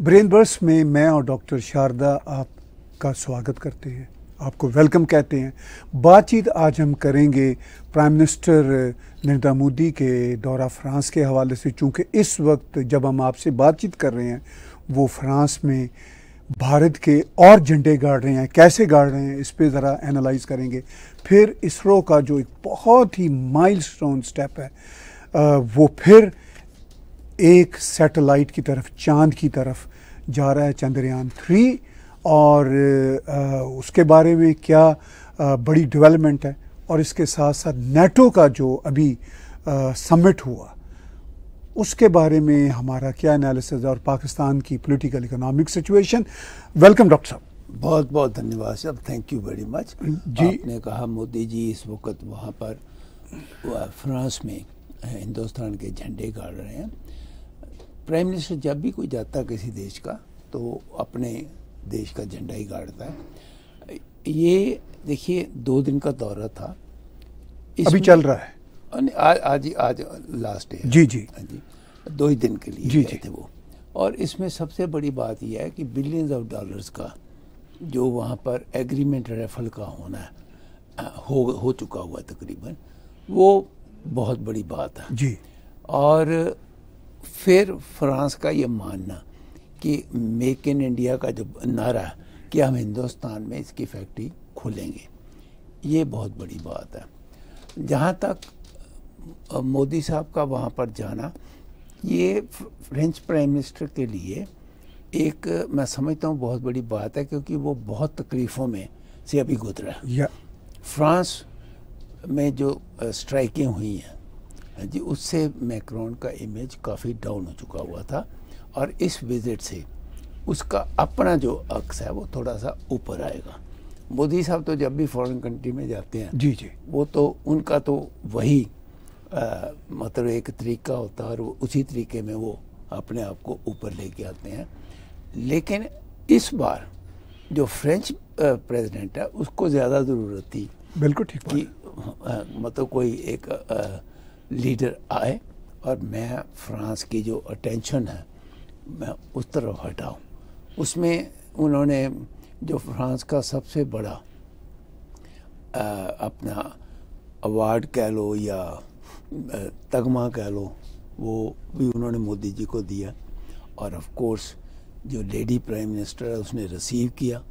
Brain burst में मैं और डॉक्टर शारदा आपका स्वागत करते हैं, आपको वेलकम कहते हैं। बातचीत आज हम करेंगे प्राइम मिनिस्टर नरेंद्र मोदी के दौरा फ्रांस के हवाले से। चूँकि इस वक्त जब हम आपसे बातचीत कर रहे हैं वो फ्रांस में भारत के और झंडे गाड़ रहे हैं, कैसे गाड़ रहे हैं इस पे ज़रा एनालाइज करेंगे। फिर इसरो का जो एक बहुत ही माइलस्टोन स्टेप है वो फिर एक सैटेलाइट की तरफ, चांद की तरफ जा रहा है, चंद्रयान-3, और उसके बारे में क्या बड़ी डेवलपमेंट है। और इसके साथ साथ नेटो का जो अभी समिट हुआ उसके बारे में हमारा क्या एनालिसिस और पाकिस्तान की political economic situation. Welcome doctor साहब। बहुत बहुत धन्यवाद sir, thank you very much जी। आपने कहा मोदी जी इस वक्त वहाँ पर फ्रांस में हिंदुस्तान के झंडे गाड़ रहे हैं। प्राइम मिनिस्टर जब भी कोई जाता है किसी देश का तो अपने देश का झंडा ही गाड़ता है। ये देखिए 2 दिन का दौरा था, अभी चल रहा है। आज लास्ट डे। जी जी जी, 2 ही दिन के लिए जी गए थे वो। और इसमें सबसे बड़ी बात यह है कि बिलियंस ऑफ डॉलर्स का जो वहाँ पर एग्रीमेंट रेफल का होना है हो चुका हुआ तकरीबन, वो बहुत बड़ी बात है जी। और फिर फ्रांस का ये मानना कि मेक इन इंडिया का जो नारा है कि हम हिंदुस्तान में इसकी फैक्ट्री खोलेंगे, ये बहुत बड़ी बात है। जहाँ तक मोदी साहब का वहाँ पर जाना, ये फ्रेंच प्राइम मिनिस्टर के लिए एक मैं समझता हूँ बहुत बड़ी बात है, क्योंकि वो बहुत तकलीफ़ों में से अभी गुजरा है। फ्रांस में जो स्ट्राइकें हुई हैं जी, उससे मैक्रोन का इमेज काफ़ी डाउन हो चुका हुआ था, और इस विजिट से उसका अपना जो अक्स है वो थोड़ा सा ऊपर आएगा। मोदी साहब तो जब भी फॉरेन कंट्री में जाते हैं जी जी, वो तो उनका तो वही मतलब एक तरीका होता है, और उसी तरीके में वो अपने आप को ऊपर लेके आते हैं। लेकिन इस बार जो फ्रेंच प्रेसिडेंट है उसको ज़्यादा ज़रूरत थी, बिल्कुल ठीक कि मतलब कोई एक लीडर आए और मैं फ्रांस की जो अटेंशन है मैं उस तरफ हटाऊं। उसमें उन्होंने जो फ्रांस का सबसे बड़ा अपना अवार्ड कह लो या तगमा कह लो, वो भी उन्होंने मोदी जी को दिया। और ऑफ कोर्स जो लेडी प्राइम मिनिस्टर है उसने रिसीव किया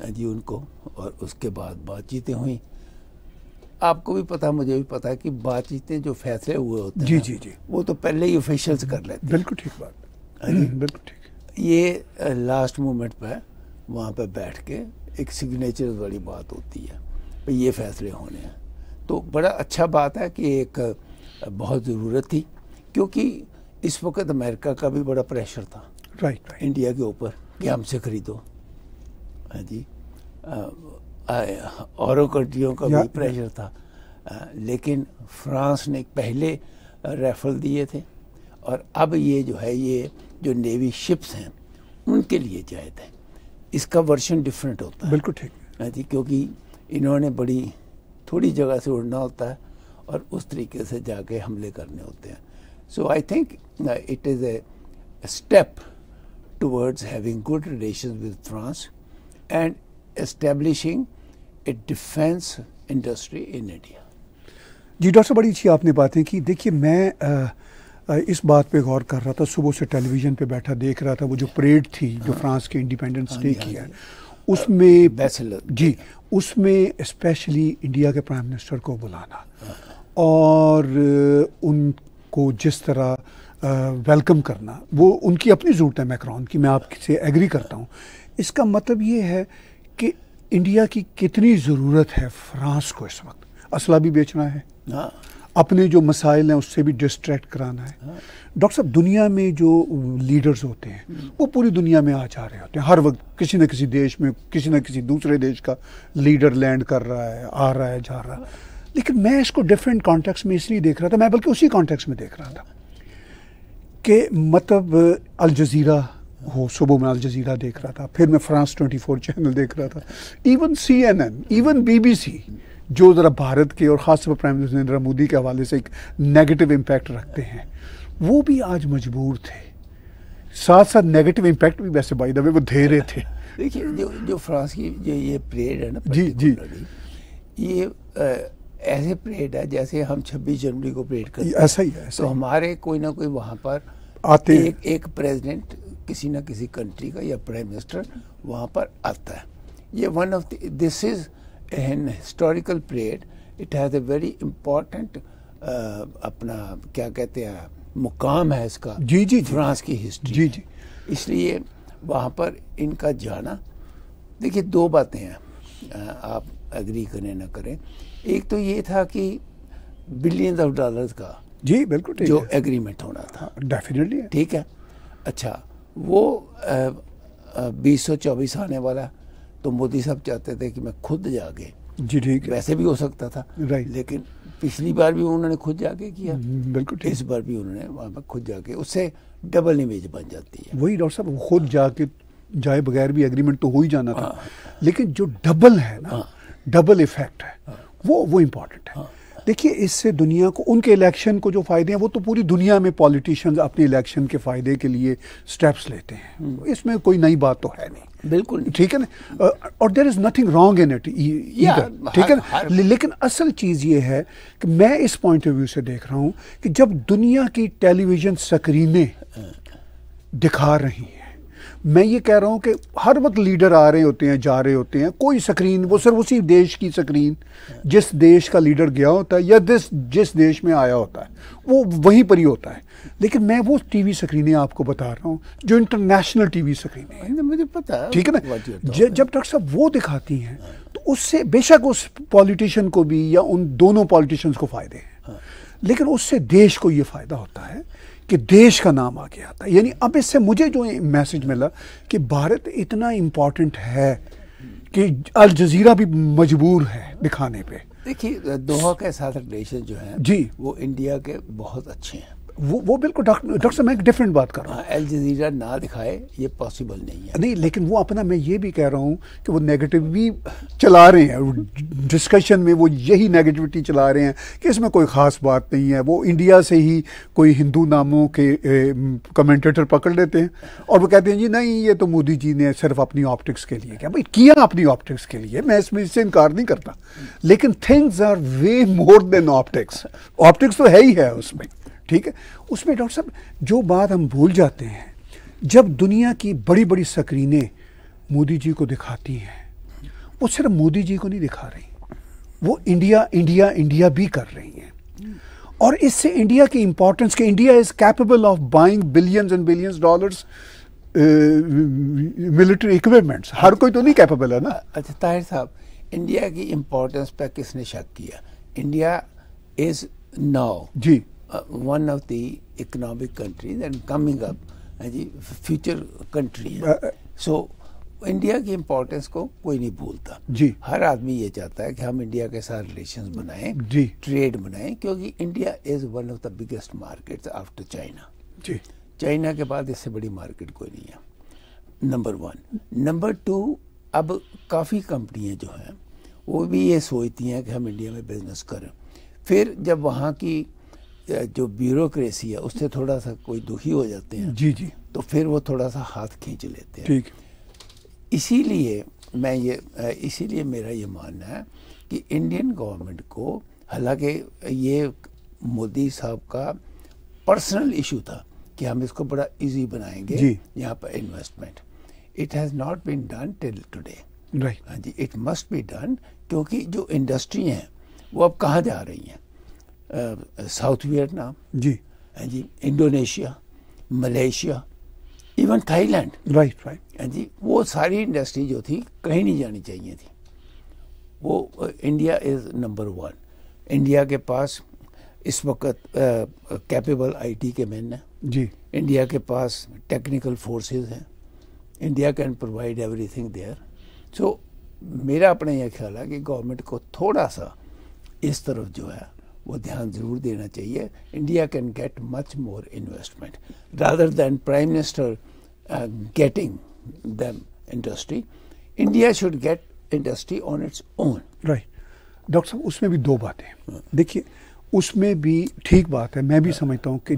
जी उनको, और उसके बाद बातचीतें हुई। आपको भी पता, मुझे भी पता है कि बातचीतें जो फैसले हुए होते हैं जी जी जी, वो तो पहले ही ऑफिशियल्स कर लेते हैं। बिल्कुल ठीक बात, बिल्कुल ठीक। ये लास्ट मोमेंट पर वहाँ पे बैठ के एक सिग्नेचर वाली बात होती है, तो ये फैसले होने हैं। तो बड़ा अच्छा बात है कि एक बहुत ज़रूरत थी, क्योंकि इस वक्त अमेरिका का भी बड़ा प्रेशर था राइट इंडिया के ऊपर कि हमसे खरीदो जी, और कंट्रियों का भी प्रेशर था। लेकिन फ्रांस ने पहले रेफल दिए थे, और अब ये जो है, ये जो नेवी शिप्स हैं उनके लिए जायज़ है। इसका वर्जन डिफरेंट होता है, बिल्कुल ठीक जी, क्योंकि इन्होंने बड़ी थोड़ी जगह से उड़ना होता है और उस तरीके से जाके हमले करने होते हैं। So I think it is a step towards having good relations with France and establishing a defence industry in India. जी डॉक्टर, बड़ी अच्छी आपने बातें की। देखिए, मैं इस बात पे गौर कर रहा था, सुबह से टेलीविज़न पे बैठा देख रहा था वो जो परेड थी जो फ्रांस के इंडिपेंडेंस डे की है, उसमें जी, उसमें स्पेशली इंडिया के प्राइम मिनिस्टर को बुलाना और उनको जिस तरह वेलकम करना, वो उनकी अपनी ज़रूरत है मैक्रोन की, मैं आपसे एग्री करता हूँ। इसका मतलब ये है कि इंडिया की कितनी ज़रूरत है फ्रांस को इस वक्त। असला भी बेचना है, अपने जो मसाइल हैं उससे भी डिस्ट्रैक्ट कराना है। डॉक्टर साहब, दुनिया में जो लीडर्स होते हैं वो पूरी दुनिया में आ जा रहे होते हैं, हर वक्त किसी न किसी देश में किसी न किसी दूसरे देश का लीडर लैंड कर रहा है, आ रहा है, जा रहा है। लेकिन मैं इसको डिफरेंट कॉन्टेक्स्ट में इसलिए देख रहा था, मैं बल्कि उसी कॉन्टेक्स्ट में देख रहा था कि मतलब अल जज़ीरा हो, सुबह में अल जज़ीरा देख रहा था, फिर मैं फ्रांस 24 चैनल देख रहा था, इवन CNN, इवन BBC, जो ज़रा भारत के और ख़ासतौर पर प्राइम मिनिस्टर नरेंद्र मोदी के हवाले से एक नेगेटिव इम्पैक्ट रखते हैं, वो भी आज मजबूर थे साथ साथ नेगेटिव इम्पैक्ट भी वैसे बाय द वे वो दे रहे थे। देखिए जो फ्रांस की जो ये परेड है ना, जी जी, ये ऐसे परेड है जैसे हम 26 जनवरी को परेड करते हैं, ऐसा ही है। तो हमारे कोई ना कोई वहाँ पर आते एक प्रेसिडेंट किसी ना किसी कंट्री का या प्राइम मिनिस्टर वहाँ पर आता है। ये one of this is an historical parade, it has a very important अपना क्या कहते हैं मुकाम है इसका, जी जी, फ्रांस की हिस्ट्री। जी जी, इसलिए वहाँ पर इनका जाना, देखिए दो बातें हैं, आप एग्री करें ना करें। एक तो ये था कि बिलियंस ऑफ डॉलर्स का जी बिल्कुल जो एग्रीमेंट होना था, डेफिनेटली ठीक है। अच्छा, वो 2024 आने वाला, तो मोदी साहब चाहते थे कि मैं खुद जाके, जी ठीक है, वैसे भी हो सकता था, लेकिन पिछली बार भी उन्होंने खुद जाके किया, बिल्कुल, इस बार भी उन्होंने वहाँ पर खुद जाके, उससे डबल इमेज बन जाती है। वही डॉक्टर साहब, खुद जाके जाए बगैर भी एग्रीमेंट तो हो ही जाना था, लेकिन जो डबल है ना, डबल इफेक्ट है, वो इम्पोर्टेंट है। देखिए, इससे दुनिया को, उनके इलेक्शन को जो फायदे हैं, वो तो पूरी दुनिया में पॉलिटिशियंस अपने इलेक्शन के फायदे के लिए स्टेप्स लेते हैं, इसमें कोई नई बात तो है नहीं, बिल्कुल ठीक है ना, और there is nothing wrong in it, ठीक है ना। लेकिन असल चीज ये है कि मैं इस पॉइंट ऑफ व्यू से देख रहा हूं कि जब दुनिया की टेलीविजन स्क्रीनें दिखा रही हैं, मैं ये कह रहा हूं कि हर वक्त लीडर आ रहे होते हैं, जा रहे होते हैं, कोई स्क्रीन, वो सिर्फ उसी देश की स्क्रीन, जिस देश का लीडर गया होता है या जिस देश में आया होता है, वो वहीं पर ही होता है। लेकिन मैं वो टीवी स्क्रीनें आपको बता रहा हूँ जो इंटरनेशनल टीवी स्क्रीनें हैं, मुझे पता है, ठीक है ना। जब डॉक्टर साहब वो दिखाती हैं, तो उससे बेशक उस पॉलिटिशियन को भी या उन दोनों पॉलिटिशियंस को फायदे हैं, लेकिन उससे देश को ये फायदा होता है कि देश का नाम आगे आता है। यानी अब इससे मुझे जो मैसेज मिला कि भारत इतना इम्पोर्टेंट है कि अल जजीरा भी मजबूर है दिखाने पे। देखिए, दोहा के साथ रिलेशन जो है जी, वो इंडिया के बहुत अच्छे हैं, वो बिल्कुल डॉक्टर साहब, मैं एक डिफरेंट बात कर रहा हूँ। अल जजीरा ना दिखाए ये पॉसिबल नहीं है, नहीं, लेकिन वो अपना, मैं ये भी कह रहा हूँ कि वो नेगेटिव भी चला रहे हैं डिस्कशन में, वो यही नेगेटिविटी चला रहे हैं कि इसमें कोई ख़ास बात नहीं है। वो इंडिया से ही कोई हिंदू नामों के कमेंटेटर पकड़ लेते हैं और वो कहते हैं जी नहीं, ये तो मोदी जी ने सिर्फ अपनी ऑप्टिक्स के लिए किया। भाई, किया अपनी ऑप्टिक्स के लिए, मैं इससे इनकार नहीं करता, लेकिन things are way more than optics. Optics तो है ही है उसमें, ठीक है। उसमें डॉक्टर साहब जो बात हम भूल जाते हैं, जब दुनिया की बड़ी बड़ी स्क्रीनें मोदी जी को दिखाती हैं, वो सिर्फ मोदी जी को नहीं दिखा रही, वो इंडिया इंडिया इंडिया भी कर रही हैं। और इससे इंडिया की इंपॉर्टेंस, के India is capable of buying billions and billions dollars military equipments. हर कोई तो नहीं कैपेबल है ना। अच्छा ताहिर साहब, इंडिया की इंपॉर्टेंस पर किसने शक किया? इंडिया इज नाउ जी one of the economic countries and coming up जी फ्यूचर कंट्री है। सो इंडिया की इम्पोर्टेंस को कोई नहीं भूलता जी। हर आदमी ये चाहता है कि हम इंडिया के साथ रिलेशंस बनाएं जी, ट्रेड बनाएं, क्योंकि India is one of the biggest markets after China जी। चाइना के बाद इससे बड़ी मार्केट कोई नहीं है, नंबर 1। नंबर 2, अब काफ़ी कंपनियां जो हैं वो भी ये सोचती हैं कि हम इंडिया में बिजनेस करें। फिर जब वहाँ की जो ब्यूरोक्रेसी है उससे थोड़ा सा कोई दुखी हो जाते हैं, जी जी, तो फिर वो थोड़ा सा हाथ खींच लेते हैं। ठीक। इसीलिए मेरा ये मानना है कि इंडियन गवर्नमेंट को, हालांकि ये मोदी साहब का पर्सनल इशू था कि हम इसको बड़ा इजी बनाएंगे यहाँ पर investment, it has not been done till today. Right. हाँ जी, इट मस्ट बी डन, क्योंकि जो इंडस्ट्री हैं वो अब कहाँ जा रही हैं? साउथ वियतनाम जी, हाँ जी, Indonesia, Malaysia, even Thailand. Right right. हाँ जी, वो सारी इंडस्ट्री जो थी कहीं नहीं जानी चाहिए थी, वो इंडिया इज नंबर 1। इंडिया के पास इस वक्त कैपेबल आईटी के मैन हैं जी, इंडिया के पास टेक्निकल फोर्सेस हैं, India can provide everything there. So मेरा अपना यह ख्याल है कि गवर्नमेंट को थोड़ा सा इस तरफ जो है वो ध्यान जरूर देना चाहिए। India can get much more investment rather than prime minister getting them industry. India should get industry on its own. Right. Doctor साहब, उसमें भी दो बातें। देखिए, उसमें भी ठीक बात है, मैं भी समझता हूँ कि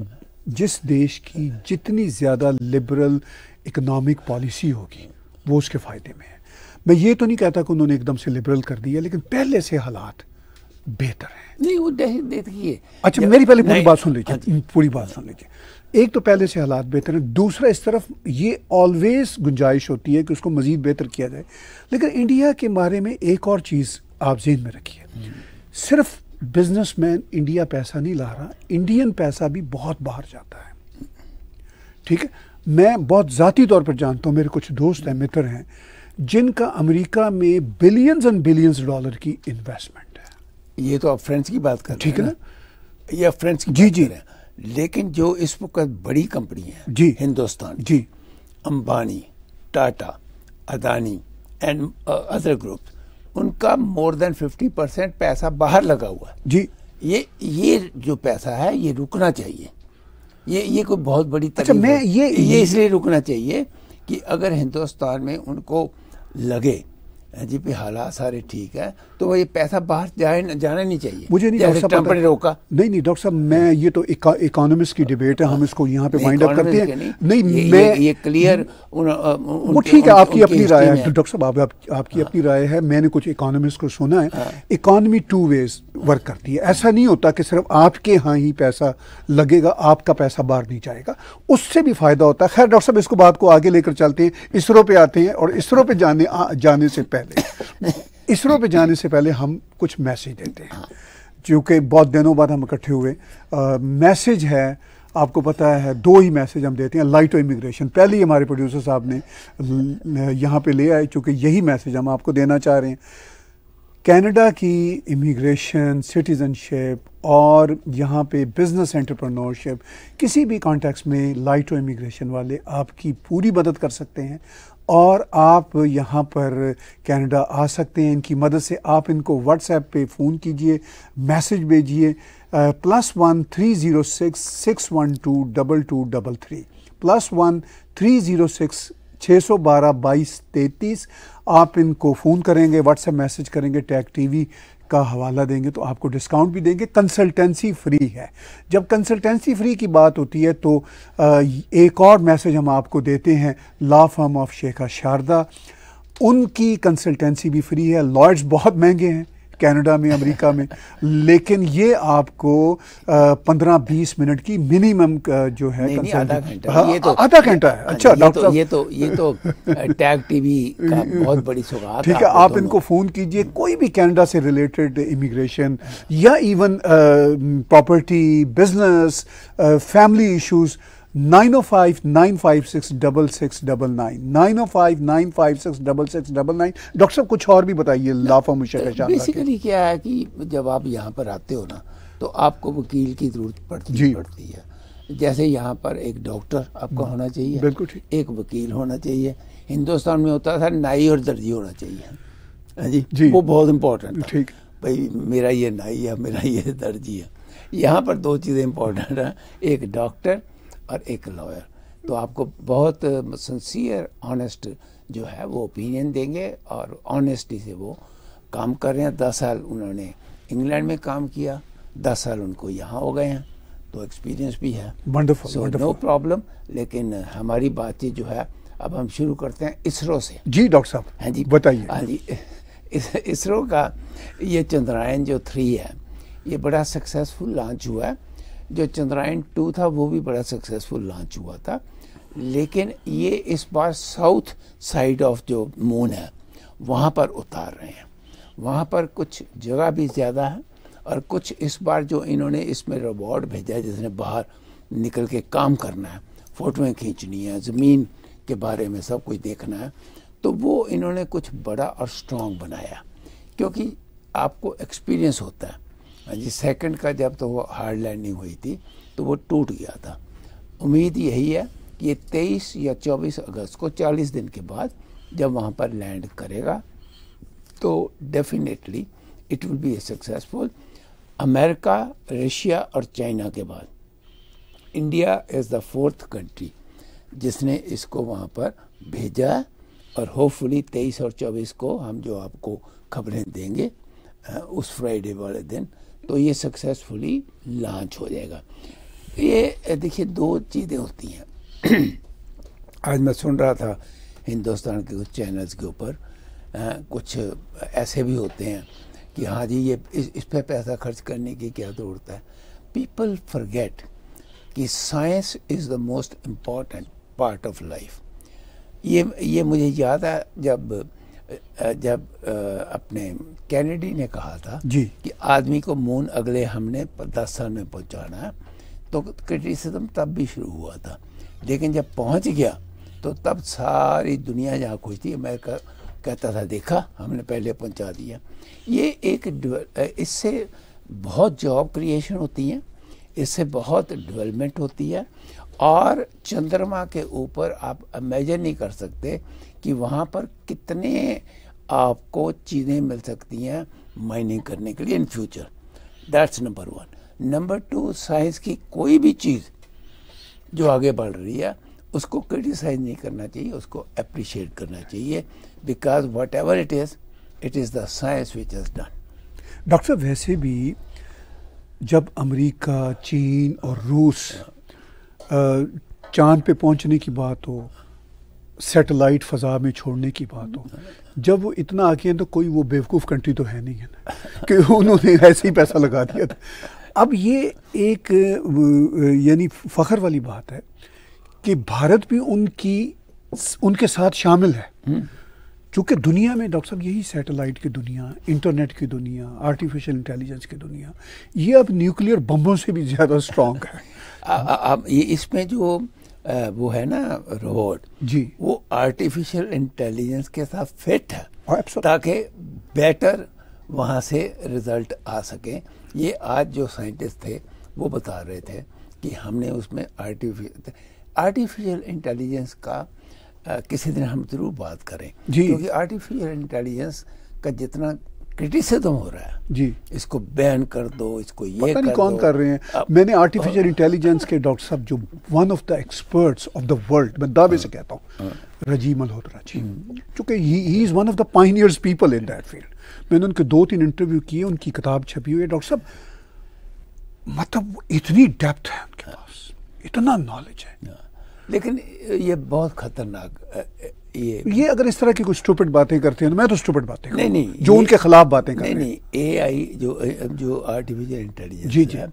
जिस देश की जितनी ज़्यादा लिबरल इकोनॉमिक पॉलिसी होगी वो उसके फ़ायदे में है। मैं ये तो नहीं कहता कि उन्होंने एकदम से लिबरल कर दिया, लेकिन पहले से हालात बेहतर हैं। नहीं वो देखिए, अच्छा मेरी पहले पूरी बात सुन लीजिए, हाँ पूरी बात सुन लीजिए। एक तो पहले से हालात बेहतर हैं, दूसरा इस तरफ ये ऑलवेज गुंजाइश होती है कि उसको मज़ीद बेहतर किया जाए। लेकिन इंडिया के बारे में एक और चीज़ आप ज़हन में रखिए, सिर्फ बिजनेसमैन इंडिया पैसा नहीं ला रहा, इंडियन पैसा भी बहुत बाहर जाता है। ठीक है, मैं बहुत ज़ाती तौर पर जानता हूँ, मेरे कुछ दोस्त हैं, मित्र हैं, जिनका अमेरिका में बिलियंस एंड बिलियंस डॉलर की इन्वेस्टमेंट है। ये तो आप फ्रेंड्स की बात कर रहे हैं, ठीक है ना, या फ्रेंड्स की जी बात जी। कर रहे हैं। लेकिन जो इस वक्त बड़ी कंपनी है जी हिंदुस्तान, जी, Ambani, Tata, Adani and other group, उनका मोर देन 50% पैसा बाहर लगा हुआ है जी। ये जो पैसा है ये रुकना चाहिए। ये कोई बहुत बड़ी अच्छा, तकलीफ मैं है। ये इसलिए रुकना चाहिए कि अगर हिंदुस्तान में उनको लगे जी भी हालात सारे ठीक है तो वो ये पैसा बाहर जाना नहीं चाहिए। मुझे नहीं जैसे ट्रंप ने रोका। नहीं डॉक्टर साहब, मैं ये तो इकोनॉमिस्ट की डिबेट है, हम इसको यहाँ पे वाइंड अप करते हैं। नहीं मैं ये क्लियर वो ठीक है, आपकी अपनी राय है डॉक्टर साहब, आपकी अपनी राय है। मैंने कुछ इकोनॉमिस्ट को सुना है, इकोनॉमी टू वेज वर्क करती है। ऐसा नहीं होता कि सिर्फ आपके यहाँ ही पैसा लगेगा, आपका पैसा बाहर नहीं जाएगा, उससे भी फायदा होता है। खैर डॉक्टर साहब, इसको बात को आगे लेकर चलते हैं, इसरो पे आते हैं। और इसरो पे जाने से पहले हम कुछ मैसेज देते हैं, क्योंकि बहुत दिनों बाद हम इकट्ठे हुए। मैसेज है, आपको पता है, दो ही मैसेज हम देते हैं, लाइट और इमिग्रेशन। पहले ही हमारे प्रोड्यूसर साहब ने यहाँ पे ले आए, चूँकि यही मैसेज हम आपको देना चाह रहे हैं। कनाडा की इमिग्रेशन, सिटीज़नशिप और यहाँ पे बिज़नेस एंटरप्रेन्योरशिप, किसी भी कॉन्टेक्स्ट में लाइट और इमिग्रेशन वाले आपकी पूरी मदद कर सकते हैं। और आप यहाँ पर कनाडा आ सकते हैं, इनकी मदद से आप इनको व्हाट्सएप पे फ़ोन कीजिए, मैसेज भेजिए, +1 306 612 2233 +1 306 612 2233। आप इनको फ़ोन करेंगे, व्हाट्सएप मैसेज करेंगे, टैग टीवी का हवाला देंगे तो आपको डिस्काउंट भी देंगे। कंसल्टेंसी फ्री है। जब कंसल्टेंसी फ्री की बात होती है तो एक और मैसेज हम आपको देते हैं, लॉ फर्म ऑफ शेखा शारदा, उनकी कंसल्टेंसी भी फ्री है। लॉयर्स बहुत महंगे हैं कनाडा में, अमेरिका में, लेकिन ये आपको 15-20 मिनट की मिनिमम जो है आधा घंटा। हाँ, आधा घंटा है। अच्छा डॉक्टर साहब, ये तो टैग टीवी का बहुत बड़ी सौगात। ठीक है, आप इनको फ़ोन कीजिए, कोई भी कनाडा से रिलेटेड इमिग्रेशन या even property, business, family issues, 905-956-6699 905-956-6699। Doctor साहब कुछ और भी बताइए लाफा मुशक्कत। बेसिकली क्या है कि जब आप यहाँ पर आते हो ना तो आपको वकील की जरूरत पड़ती है। जैसे यहाँ पर एक डॉक्टर आपका होना चाहिए, बिल्कुल ठीक, एक वकील होना चाहिए। हिंदुस्तान में होता था नाई और दर्जी होना चाहिए जी, वो बहुत इम्पोर्टेंट। ठीक, भाई मेरा ये नाई है, मेरा ये दर्जी है। यहाँ पर दो चीज़ें इम्पोर्टेंट हैं, एक डॉक्टर और एक लॉयर। तो आपको बहुत सिंसियर ऑनेस्ट जो है वो ओपिनियन देंगे और ऑनेस्टी से वो काम कर रहे हैं। 10 साल उन्होंने इंग्लैंड में काम किया, 10 साल उनको यहाँ हो गए हैं, तो एक्सपीरियंस भी है। Wonderful, no problem. लेकिन हमारी बातचीत जो है अब हम शुरू करते हैं इसरो से। जी डॉक्टर साहब, हाँ जी बताइए। हाँ जी, इसरो का ये चंद्रयान जो 3 है ये बड़ा सक्सेसफुल लॉन्च हुआ है। जो चंद्रयान 2 था वो भी बड़ा सक्सेसफुल लॉन्च हुआ था, लेकिन ये इस बार साउथ साइड ऑफ जो मून है वहाँ पर उतार रहे हैं। वहाँ पर कुछ जगह भी ज़्यादा है और कुछ इस बार जो इन्होंने इसमें रोबोट भेजा है जिसने बाहर निकल के काम करना है, फ़ोटोएं खींचनी है, ज़मीन के बारे में सब कुछ देखना है, तो वो इन्होंने कुछ बड़ा और स्ट्रॉन्ग बनाया, क्योंकि आपको एक्सपीरियंस होता है जी। सेकंड का जब तो वो हार्ड लैंडिंग हुई थी तो वो टूट गया था। उम्मीद यही है कि ये 23 या 24 अगस्त को 40 दिन के बाद जब वहाँ पर लैंड करेगा तो definitely it will be successful. America, Russia और चाइना के बाद India is the 4th country जिसने इसको वहाँ पर भेजा, और होपफुली 23 और 24 को हम जो आपको खबरें देंगे उस फ्राइडे वाले दिन, तो ये सक्सेसफुली लॉन्च हो जाएगा। ये देखिए दो चीज़ें होती हैं। आज मैं सुन रहा था हिंदुस्तान के कुछ चैनल्स के ऊपर कुछ ऐसे भी होते हैं कि हाँ जी ये इस पे पैसा खर्च करने की क्या ज़रूरत है। पीपल फॉरगेट कि science is the most important part of life. ये मुझे याद है जब अपने कैनेडी ने कहा था जी कि आदमी को मून अगले हमने 10 साल में पहुंचाना है, तो क्रिटिसिज्म तब भी शुरू हुआ था, लेकिन जब पहुंच गया तो तब सारी दुनिया जहाँ खुश थी। अमेरिका कहता था देखा हमने पहले पहुंचा दिया। ये इससे बहुत जॉब क्रिएशन होती है, इससे बहुत डेवलपमेंट होती है, और चंद्रमा के ऊपर आप इमेजिन नहीं कर सकते कि वहाँ पर कितने आपको चीज़ें मिल सकती हैं माइनिंग करने के लिए in future. That's number 1। Number 2, science की कोई भी चीज़ जो आगे बढ़ रही है उसको क्रिटिसाइज नहीं करना चाहिए, उसको अप्रिशिएट करना चाहिए, because what ever it is the science which is done. Doctor साहब, वैसे भी जब अमेरिका, चीन और रूस चांद पे पहुंचने की बात हो, सैटेलाइट फ़ज़ा में छोड़ने की बात हो, जब वो इतना आगे हैं तो कोई वो बेवकूफ़ कंट्री तो है नहीं है ना कि उन्होंने ऐसे ही पैसा लगा दिया था। अब ये एक यानी फ़ख्र वाली बात है कि भारत भी उनके साथ शामिल है, चूँकि दुनिया में डॉक्टर साहब यही सैटेलाइट की दुनिया, इंटरनेट की दुनिया, आर्टिफिशियल इंटेलिजेंस की दुनिया, ये अब न्यूक्लियर बम्बों से भी ज़्यादा स्ट्रॉन्ग है। अब ये इसमें जो वो है ना रोबोट जी, वो आर्टिफिशियल इंटेलिजेंस के साथ फिट है Absolutely. ताकि बेटर वहाँ से रिजल्ट आ सके। ये आज जो साइंटिस्ट थे वो बता रहे थे कि हमने उसमें आर्टिफिशियल इंटेलिजेंस का किसी दिन हम जरूर बात करें, क्योंकि आर्टिफिशियल इंटेलिजेंस का जितना क्रिटिसिज्म हो रहा है जी, इसको बैन कर दो, इसको ये पता नहीं कौन कर रहे हैं। मैंने आर्टिफिशियल इंटेलिजेंस के डॉक्टर साहब जो one of the experts of the world, मैं दावे से कहता हूँ, रजी मल्होत्रा जी, चूंकि he is one of the pioneers people in that field. मैंने उनके 2-3 इंटरव्यू किए, उनकी किताब छपी हुई है डॉक्टर साहब। मतलब इतनी डेप्थ है उनके पास, इतना नॉलेज है, लेकिन ये बहुत खतरनाक ये अगर इस तरह की कुछ स्टूपिड बातें करते हैं तो मैं तो स्टूपिड बातें नहीं जो उनके खिलाफ बातें कर रहे हैं। नहीं, एआई जो आर्टिफिशियल इंटेलिजेंस जी जी है,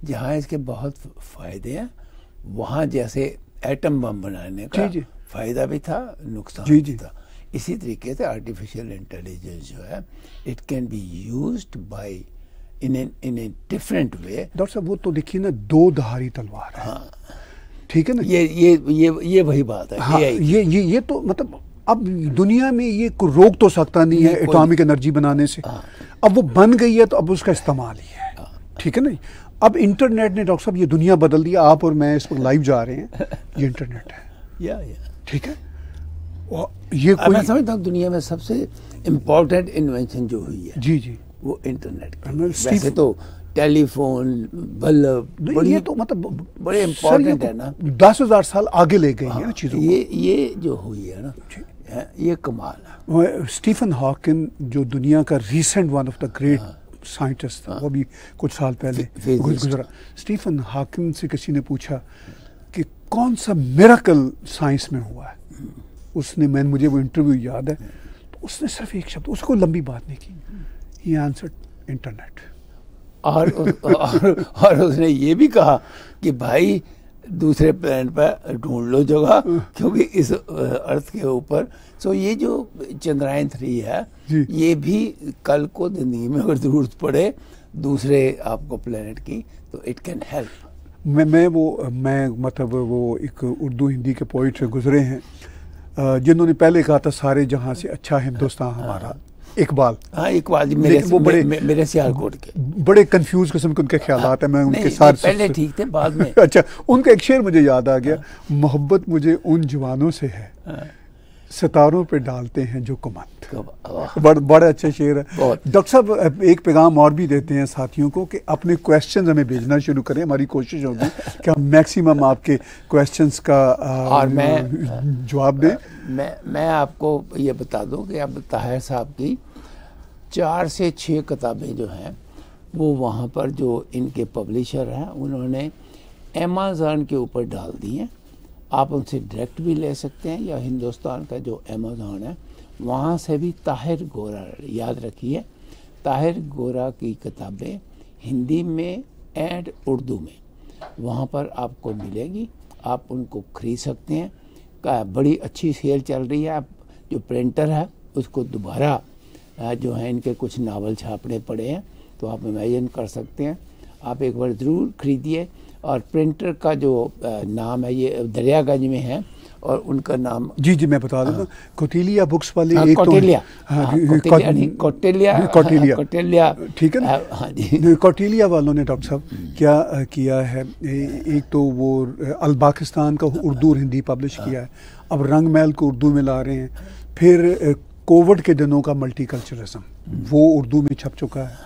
जहाँ इसके बहुत फायदे हैं, वहाँ जैसे एटम बम बनाने का जी फायदा भी था, नुकसान जी भी था। इसी तरीके से आर्टिफिशियल इंटेलिजेंस जो है it can be used by in a different way. Doctor साहब वो तो देखिए ना, 2 धारी तलवार है। हाँ, ठीक है ना, ये वही बात है। हाँ, ये तो मतलब अब दुनिया में ये रोक तो सकता नहीं है एटॉमिक एनर्जी बनाने से। अब वो बन गई है तो अब उसका इस्तेमाल ही है, ठीक है ना। अब इंटरनेट ने डॉक्टर साहब ये दुनिया बदल दिया। आप और मैं इस वक्त लाइव जा रहे हैं, ये इंटरनेट है, ठीक है। और ये मैं समझता हूँ दुनिया में सबसे इम्पोर्टेंट इन्वेंशन जो हुई है जी जी वो इंटरनेट। वैसे तो टेलीफोन, बल्ब, ये तो मतलब बड़े इम्पोर्टेंट है ना, 10,000 साल आगे ले गई है चीजों। ये जो हुई है ना, ये कमाल है। स्टीफन हॉकिंग जो दुनिया का recent one of the great scientist था, वो भी कुछ साल पहले गुजरा। स्टीफन हॉकिंग से किसी ने पूछा कि कौन सा मिरेकल साइंस में हुआ है, उसने, मुझे वो इंटरव्यू याद है, तो उसने सिर्फ एक शब्द, उसको लंबी बात नहीं की, ही आंसर्ड इंटरनेट। और उसने ये भी कहा कि भाई दूसरे प्लैनेट पर ढूंढ लो जगह, क्योंकि इस अर्थ के ऊपर ये जो चंद्रयान 3 है, ये भी कल को जिंदगी में अगर जरूरत पड़े दूसरे आपको प्लैनेट की, तो इट कैन हेल्प। मैं मतलब वो एक उर्दू हिंदी के पोइट से गुजरे हैं जिन्होंने पहले कहा था सारे जहां से अच्छा हिंदुस्तान हमारा, इकबाल। हाँ, इकबाल जी मेरे सियालकोट के बड़े कंफ्यूज किस्म के उनके ख्यालात हैं। मैं उनके साथ पहले ठीक थे, बाद में अच्छा, उनका एक शेर मुझे याद आ गया, मोहब्बत मुझे उन जवानों से है सितारों पे डालते हैं जो कमंद। बड़ा अच्छा शेर है। डॉक्टर साहब एक पैगाम और भी देते हैं साथियों को कि अपने क्वेश्चंस हमें भेजना शुरू करें। हमारी कोशिश होगी कि हम मैक्सिमम आपके क्वेश्चंस का और मैं जवाब दें। मैं आपको ये बता दूं कि अब ताहिर साहब की 4 से 6 किताबें जो हैं वो वहाँ पर जो इनके पब्लिशर हैं उन्होंने अमेज़न के ऊपर डाल दी हैं। आप उनसे डायरेक्ट भी ले सकते हैं, या हिंदुस्तान का जो अमेज़न है वहाँ से भी। ताहिर गोरा, याद रखिए, ताहिर गोरा की किताबें हिंदी में एंड उर्दू में वहाँ पर आपको मिलेगी, आप उनको खरीद सकते हैं। बड़ी अच्छी सेल चल रही है। आप जो प्रिंटर है उसको दोबारा जो है इनके कुछ नावल छापने पड़े हैं, तो आप इमेजिन कर सकते हैं। आप एक बार ज़रूर खरीदिए। और प्रिंटर का जो नाम है ये दरियागंज में है, और उनका नाम जी मैं बता दूंगा, कोटेलिया बुक्स वाले। एक कोटेलिया, कोटेलिया, ठीक है ना। हाँ जी, कोटेलिया वालों ने डॉक्टर साहब क्या किया है, एक तो वो अल पाकिस्तान का उर्दू और हिंदी पब्लिश किया है, अब रंग महल को उर्दू में ला रहे हैं। फिर कोविड के दिनों का मल्टीकल्चरलिज्म वो उर्दू में छप चुका है,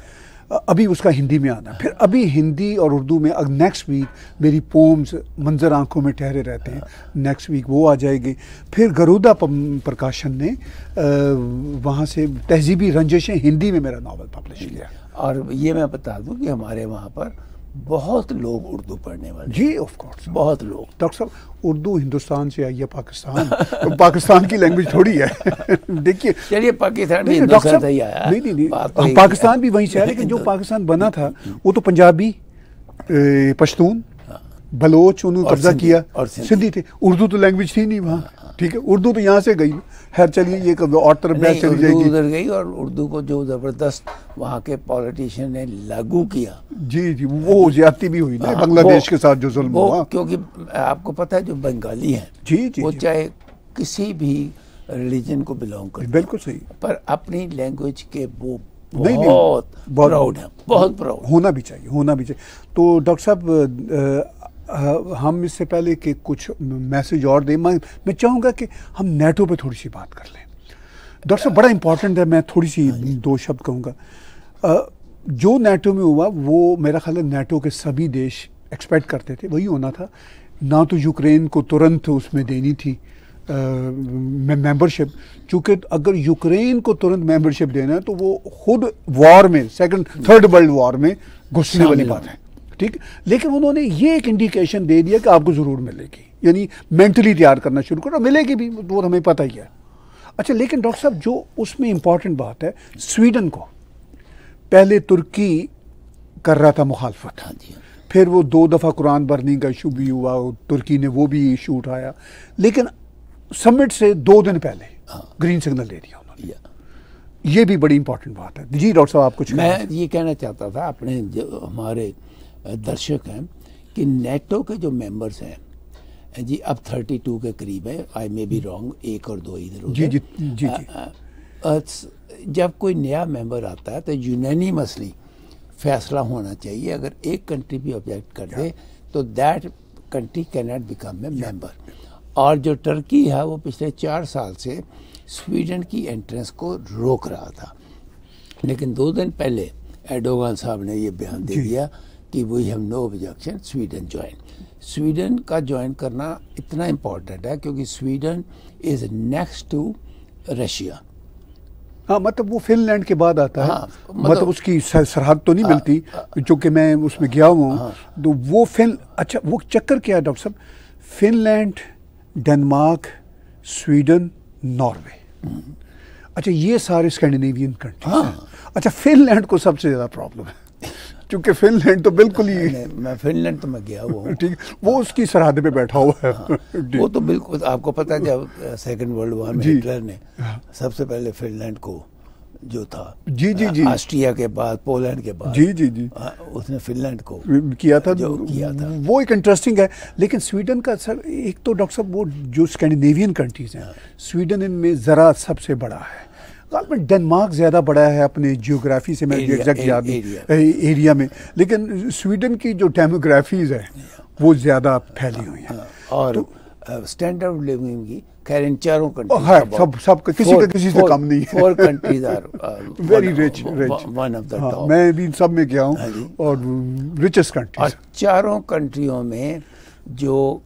अभी उसका हिंदी में आना। फिर अभी हिंदी और उर्दू में नेक्स्ट वीक मेरी पोम्स मंजर आंखों में ठहरे रहते हैं, नेक्स्ट वीक वो आ जाएगी। फिर गरुदा प्रकाशन ने वहाँ से तहजीबी रंजिशें हिंदी में मेरा नावल पब्लिश किया। और ये मैं बता दूं कि हमारे वहाँ पर बहुत लोग उर्दू पढ़ने वाले। जी ऑफ कोर्स, बहुत लोग। डॉक्टर साहब उर्दू हिंदुस्तान से आई है पाकिस्तान, तो पाकिस्तान की लैंग्वेज थोड़ी है। देखिए, चलिए पाकिस्तान भी हिंदुस्तान से ही आया। नहीं, पाकिस्तान भी वहीं से आया, लेकिन जो पाकिस्तान बना था वो तो पंजाबी, पश्तून, बलोच उन्होंने कब्जा किया, और सिंधी थे। उर्दू तो लैंग्वेज थी नहीं वहाँ, ठीक है। उर्दू तो यहाँ से गई। खैर चलिए, ये और तरफ बैठ चली जाएगी। उधर गई, और उर्दू को जो जबरदस्त वहाँ के पॉलिटिशियन ने लागू किया। जी वो ज्यादती भी हुई ना बांग्लादेश के साथ जो जुल्म हुआ। क्योंकि आपको पता है जो बंगाली हैं जी वो चाहे किसी भी रिलीजन को बिलोंग करते हैं, बिल्कुल सही, पर अपनी लैंग्वेज के वो बहुत प्राउड है, बहुत प्राउड। होना भी चाहिए। तो डॉक्टर साहब हम इससे पहले कि कुछ मैसेज और दें, मैं चाहूँगा कि हम नेटो पे थोड़ी सी बात कर लें। डॉक्टर साहब बड़ा इंपॉर्टेंट है, मैं थोड़ी सी दो शब्द कहूँगा। जो नेटो में हुआ वो मेरा ख्याल है नेटो के सभी देश एक्सपेक्ट करते थे, वही होना था। ना तो यूक्रेन को तुरंत उसमें देनी थी मेंबरशिप, क्योंकि अगर यूक्रेन को तुरंत मेंबरशिप देना है तो वो खुद वॉर में, थर्ड वर्ल्ड वॉर में घुसने वाली बात है, ठीक। लेकिन उन्होंने ये एक इंडिकेशन दे दिया कि आपको ज़रूर मिलेगी, यानी मेंटली तैयार करना शुरू करो, मिलेगी भी, वो हमें पता ही है। अच्छा, लेकिन डॉक्टर साहब जो उसमें इंपॉर्टेंट बात है, स्वीडन को पहले तुर्की कर रहा था मुखालफत, फिर वो 2 दफ़ा कुरान बर्निंग का इशू भी हुआ, तुर्की ने वो भी इशू उठाया, लेकिन समिट से 2 दिन पहले ग्रीन सिग्नल दे दिया उन्होंने। ये भी बड़ी इंपॉर्टेंट बात है। जी डॉक्टर साहब, आप कुछ मैं ये कहना चाहता था, अपने जो हमारे दर्शक हैं, कि नेटो के जो मेंबर्स हैं जी अब 32 के करीब है, आई मे बी रॉन्ग, 1 और 2 इधर उधर। जी। जब कोई नया मेंबर आता है तो यूनानिमसली फैसला होना चाहिए। अगर एक कंट्री भी ऑब्जेक्ट कर दे तो that country can not become a member. और जो टर्की है वो पिछले 4 साल से स्वीडन की एंट्रेंस को रोक रहा था, लेकिन 2 दिन पहले एर्डोगान साहब ने ये बयान दे दिया कि we have no objection, Sweden join. Sweden का ज्वाइन करना इतना इम्पोर्टेंट है क्योंकि Sweden is next to Russia. हाँ, मतलब वो फिनलैंड के बाद आता है। मतलब उसकी सरहद तो नहीं मिलती, क्योंकि मैं उसमें गया हूँ। तो वो अच्छा, वो चक्कर क्या है डॉक्टर साहब? फिनलैंड, डेनमार्क, स्वीडन, नॉर्वे, अच्छा ये सारे स्कैंडिनेवियन कंट्रीज हैं। अच्छा, फिनलैंड को सबसे ज़्यादा प्रॉब्लम है क्योंकि फिनलैंड तो बिल्कुल ही, मैं फिनलैंड तो मैं गया हुआ हूँ, ठीक, वो उसकी सरहद पे बैठा हुआ है। वो तो बिल्कुल, आपको पता है जब सेकंड वर्ल्ड वॉर में हिटलर ने सबसे पहले फिनलैंड को जो था, जी ऑस्ट्रिया के बाद, पोलैंड के बाद, जी उसने फिनलैंड को किया था, वो एक इंटरेस्टिंग है। लेकिन स्वीडन का सर, एक तो डॉक्टर साहब वो जो स्कैंडिनेवियन कंट्रीज हैं, स्वीडन इनमें ज़रा सबसे बड़ा है। डेनमार्क ज़्यादा बड़ा है अपने जियोग्राफी से, मेरे एग्जैक्ट याद नहीं एरिया में, लेकिन स्वीडन की जो डेमोग्राफीज है वो ज़्यादा फैली हुई है। और स्टैंडर्ड ऑफ लिविंग की खैर इन चारों कंट्रीज सब किसी से कम नहीं है। 4 countries are very rich, one of the top. मैं भी इन सब में गया हूँ और रिचेस्ट कंट्रीज। और चारों कंट्रियों में जो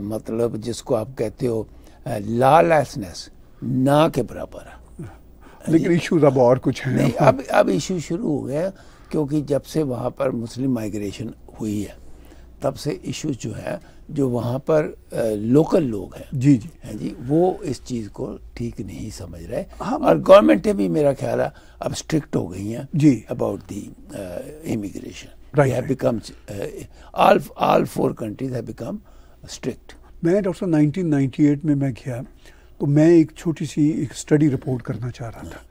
मतलब जिसको आप कहते हो लॉलेसनेस ना के बराबर है, लेकिन इश्यूज अब और कुछ है नहीं। अब इशू शुरू हो गया क्योंकि जब से वहाँ पर मुस्लिम माइग्रेशन हुई है तब से इश्यूज जो है, जो वहाँ पर लोकल लोग हैं जी जी हैं जी, वो इस चीज़ को ठीक नहीं समझ रहे। हाँ, और गवर्नमेंटें भी मेरा ख्याल है अब स्ट्रिक्ट हो गई हैं जी about the immigration. Right, have right. become all 4 countries have become strict. मैं डॉक्टर 1998 में मैं गया तो मैं एक छोटी सी एक स्टडी रिपोर्ट करना चाह रहा था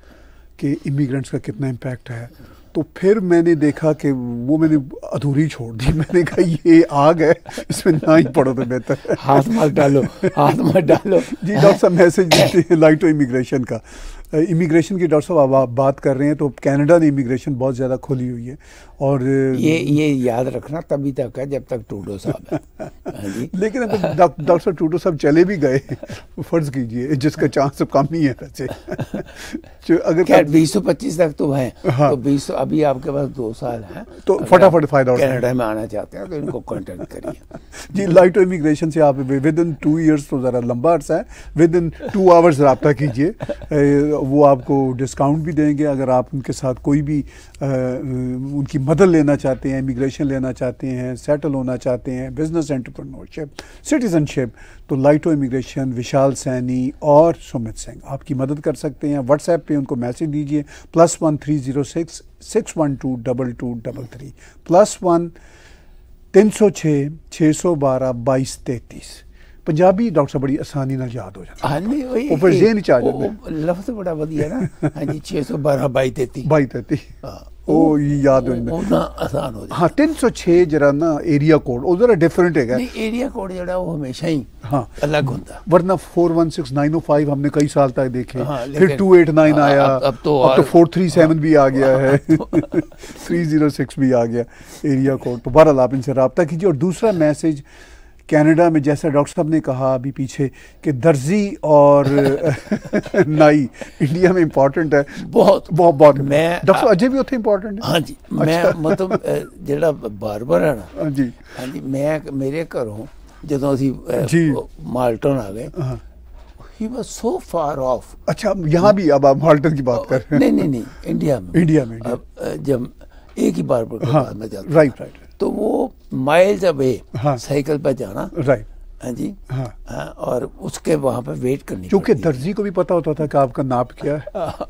कि इमिग्रेंट्स का कितना इम्पैक्ट है। तो फिर मैंने देखा कि वो मैंने अधूरी छोड़ दी। मैंने कहा ये आग है, इसमें ना ही पढ़ो तो बेहतर है। हाथ मत डालो, हाथ मत डालो। जी डॉक्टर साहब, मैसेज देते हैं लाइट टू इमिग्रेशन का। इमिग्रेशन की डॉक्टर साहब आप बात कर रहे हैं तो कनाडा ने इमिग्रेशन बहुत ज़्यादा खोली हुई है और ये याद रखना तभी तक है जब तक ट्रूडो साहब है। हाँ जी। लेकिन अगर डॉक्टर साहब ट्रूडो साहब चले भी गए, फर्ज कीजिए जिसका चांस कम ही है वैसे, अगर 2025 तक तो है। हाँ। तो 20 अभी आपके पास 2 साल है, तो फटाफट फायदा कनाडा में आना चाहते हैं तो इनको कांटेक्ट करिए। जी लाइट टू इमिग्रेशन से आप विद इन 2 इयर्स तो ज़रा लंबा अर्सा है, विद इन 2 आवर्स रब्ता कीजिए। वो आपको डिस्काउंट भी देंगे अगर आप उनके साथ कोई भी उनकी मदद लेना चाहते हैं, इमिग्रेशन लेना चाहते हैं, सेटल होना चाहते हैं, बिजनेस एंटरप्रेन्योरशिप, सिटीजनशिप। तो लाइटो इमिग्रेशन, विशाल सैनी और सुमित सिंह आपकी मदद कर सकते हैं। व्हाट्सएप पे उनको मैसेज दीजिए +1 306 612 2233 +1 306 612 2233। पंजाबी डॉक्टर साहब बड़ी आसानी नाल याद हो जाता हाँ नहीं वही ऊपर जेन च आ जाता लफ्ज़ बड़ा वधिया ना। हाँ जी 612 2233 2233 ओ याद हो जाता ना आसान हो जाता। हाँ 306 जरा ना एरिया कोड वो जरा डिफरेंट है नहीं एरिया कोड जड़ा वो हमेशा ही हाँ अलग होता। वरना 416905 हमने कई साल तक देखे। हाँ, फिर 289 आया, अब तो 437 भी आ गया है 306 भी आ गया एरिया कोड। तो बहरहाल आप इनसे रब्ता कीजिए। और दूसरा मैसेज कनाडा में जैसा डॉक्टर साहब ने कहा अभी पीछे कि दर्जी और नाई इंडिया में इम्पोर्टेंट है बहुत बहुत बहुत। मैं डॉक्टर साहब अजय भी उत्थे इम्पोर्टेंट है। हाँ जी मैं मतलब ਜਿਹੜਾ ਬਾਰਬਰ ਹੈ ਨਾ हाँ जी हाँ जी मैं ਮੇਰੇ ਘਰੋਂ ਜਦੋਂ ਅਸੀਂ ਮਾਲਟਨ ਆ ਗਏ he was so far off। अच्छा यहाँ भी अब आप माल्टन की बात कर रहे हैं? नहीं इंडिया में जब एक ही बारबर के बाद में जाता राइट तो वो माइल्स अवे हाँ, साइकिल पर जाना राइट हाँ जी हाँ, और उसके वहाँ पे वेट करनी क्योंकि दर्जी को भी पता होता था कि आपका नाप क्या है,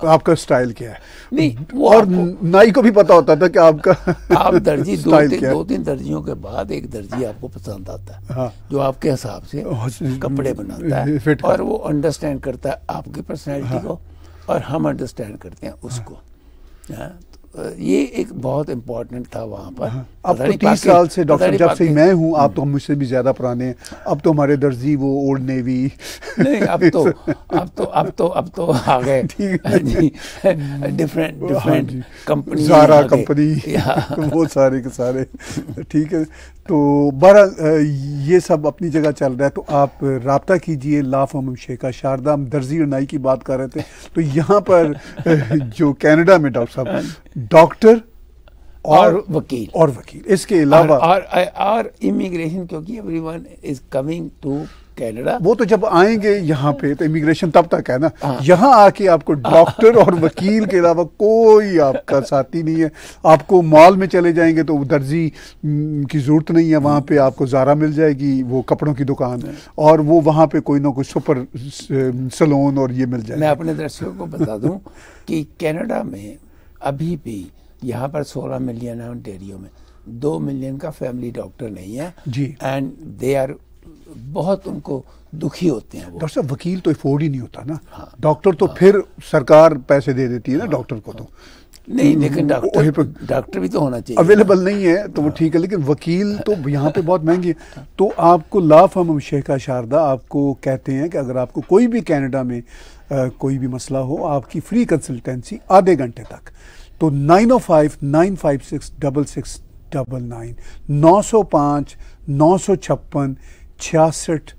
आपका स्टाइल क्या है। नहीं वो और नाई को भी पता होता था कि आपका आप दर्जी 2-3 दर्जियों के बाद एक दर्जी आपको पसंद आता है हाँ, जो आपके हिसाब से कपड़े बनाता है और वो अंडरस्टैंड करता है आपकी पर्सनैलिटी को और हम अंडरस्टैंड करते हैं उसको। ये एक बहुत इम्पोर्टेंट था वहाँ पर। अब तो 30 साल से डॉक्टर जब से मैं हूँ, आप तो मुझसे भी ज्यादा पुराने हैं। अब तो हमारे दर्जी वो ओल्ड नेवी नहीं अब तो आ गए डिफरेंट कंपनी, ज़ारा कंपनी वो सारे के सारे ठीक है। तो बहरहाल ये सब अपनी जगह चल रहा है। तो आप राब्ता कीजिए। ला फर्म शेखा शारदा, हम दर्जी और नाई की बात कर रहे थे तो यहाँ पर जो कनाडा में डॉक्टर साहब डॉक्टर और वकील इसके अलावा और इमिग्रेशन, क्योंकि everyone is coming to Canada. वो तो जब आएंगे यहाँ पे तो इमिग्रेशन तब तक है ना। यहाँ आके आपको डॉक्टर और वकील के अलावा कोई आपका साथी नहीं है। आपको मॉल में चले जाएंगे तो दर्जी की जरूरत नहीं है, वहाँ पे आपको ज़ारा मिल जाएगी, वो कपड़ों की दुकान, और वो वहाँ पे कोई ना कोई सुपर सलोन और ये मिल जाएगा। मैं अपने दर्शकों को बता दूं कि कनाडा में अभी भी यहाँ पर 16 मिलियन है, ओंटारियो में 2 मिलियन का फैमिली डॉक्टर नहीं है जी। एंड दे आर बहुत उनको दुखी होते हैं वो। डॉक्टर साहब वकील तो अफोर्ड ही नहीं होता ना। हाँ, डॉक्टर तो फिर सरकार पैसे दे देती है ना डॉक्टर को। तो नहीं लेकिन डॉक्टर भी तो होना चाहिए, अवेलेबल नहीं है तो वो ठीक है, लेकिन वकील तो यहाँ पे बहुत महंगी है। तो आपको ला फर्म शेखा शारदा आपको कहते हैं कि अगर आपको कोई भी कनाडा में कोई भी मसला हो, आपकी फ्री कंसल्टेंसी आधे घंटे तक। तो 905 956 6699 905 956 66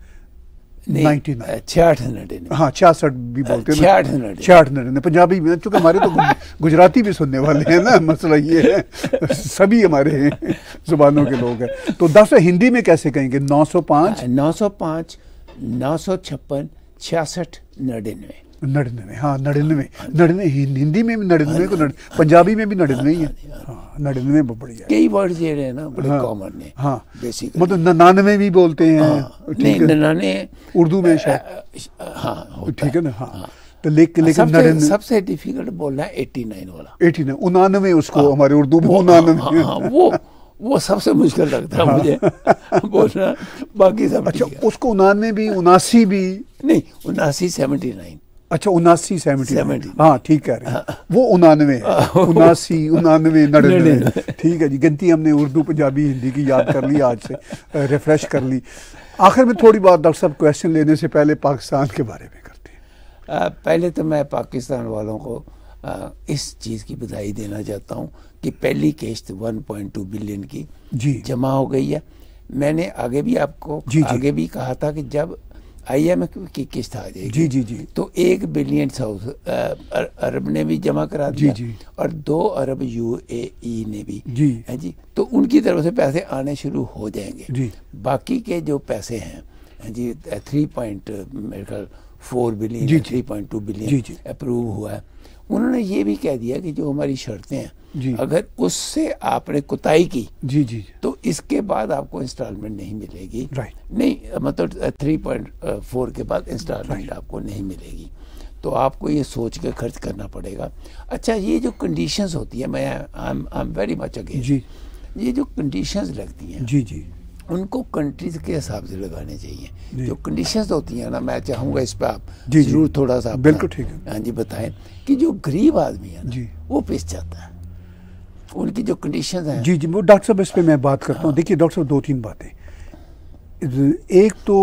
99 हाँ 66 भी बोलते हैं, 66 पंजाबी में, चूंकि हमारे तो गुजराती भी सुनने वाले हैं ना, मसला ये है सभी हमारे जुबानों के लोग हैं। तो 10 हिंदी में कैसे कहेंगे? 905 905 956 66 99 99, हाँ 99 हिंदी में भी 99 को पंजाबी में भी 99 ही है। हाँ 99 बहुत बढ़िया। कई वर्ड जो है ना बड़े कॉमन है। हाँ बेसिक मतलब 99 भी बोलते हैं। नहीं 99 उर्दू में शायद। हाँ ठीक है ना। हाँ तो लेकिन सबसे डिफिकल्ट बोलना है 89 वाला। 89 99 उसको हमारे उर्दू में 99। वो सबसे मुश्किल लगता है मुझे बोलना। बाकी सब अच्छा उसको 99 भी 79 भी नहीं 79 79। अच्छा 79 70। हाँ ठीक कह रहे हैं। वो 99 है। 79 99 99। ठीक है जी, गिनती हमने उर्दू पंजाबी हिंदी की याद कर ली, आज से रिफ्रेश कर ली। आखिर में थोड़ी बात डॉक्टर साहब क्वेश्चन लेने से पहले पाकिस्तान के बारे में करते हैं। पहले तो मैं पाकिस्तान वालों को इस चीज़ की बधाई देना चाहता हूँ कि पहली किश्त 1.2 बिलियन की जमा हो गई है। मैंने आगे भी आपको आगे भी कहा था कि जब IMF की किस्त आ जाएगी जी तो 1 बिलियन साउथ अरब ने भी जमा करा दिया और 2 अरब UAE ने भी है जी। तो उनकी तरफ से पैसे आने शुरू हो जाएंगे। बाकी के जो पैसे हैं जी 3.4 बिलियन 3.2 बिलियन अप्रूव हुआ है। उन्होंने ये भी कह दिया कि जो हमारी शर्तें हैं अगर उससे आपने कुताई की तो इसके बाद आपको इंस्टॉलमेंट नहीं मिलेगी। नहीं मतलब 3.4 के बाद इंस्टॉलमेंट आपको नहीं मिलेगी। तो आपको ये सोच के खर्च करना पड़ेगा। अच्छा ये जो कंडीशंस होती है, मैं I am very much against ये जो कंडीशंस लगती हैं उनको कंट्रीज के हिसाब से लगाने चाहिए। जो कंडीशंस होती हैं ना, मैं चाहूँगा इस पर आप जरूर थोड़ा सा बिल्कुल ठीक है हाँ जी बताएं कि जो गरीब आदमी है ना वो पिस जाता है। उनकी जो कंडीशंस हैं जी वो डॉक्टर साहब इस पे मैं बात करता हूँ। देखिए डॉक्टर साहब 2-3 बातें। एक तो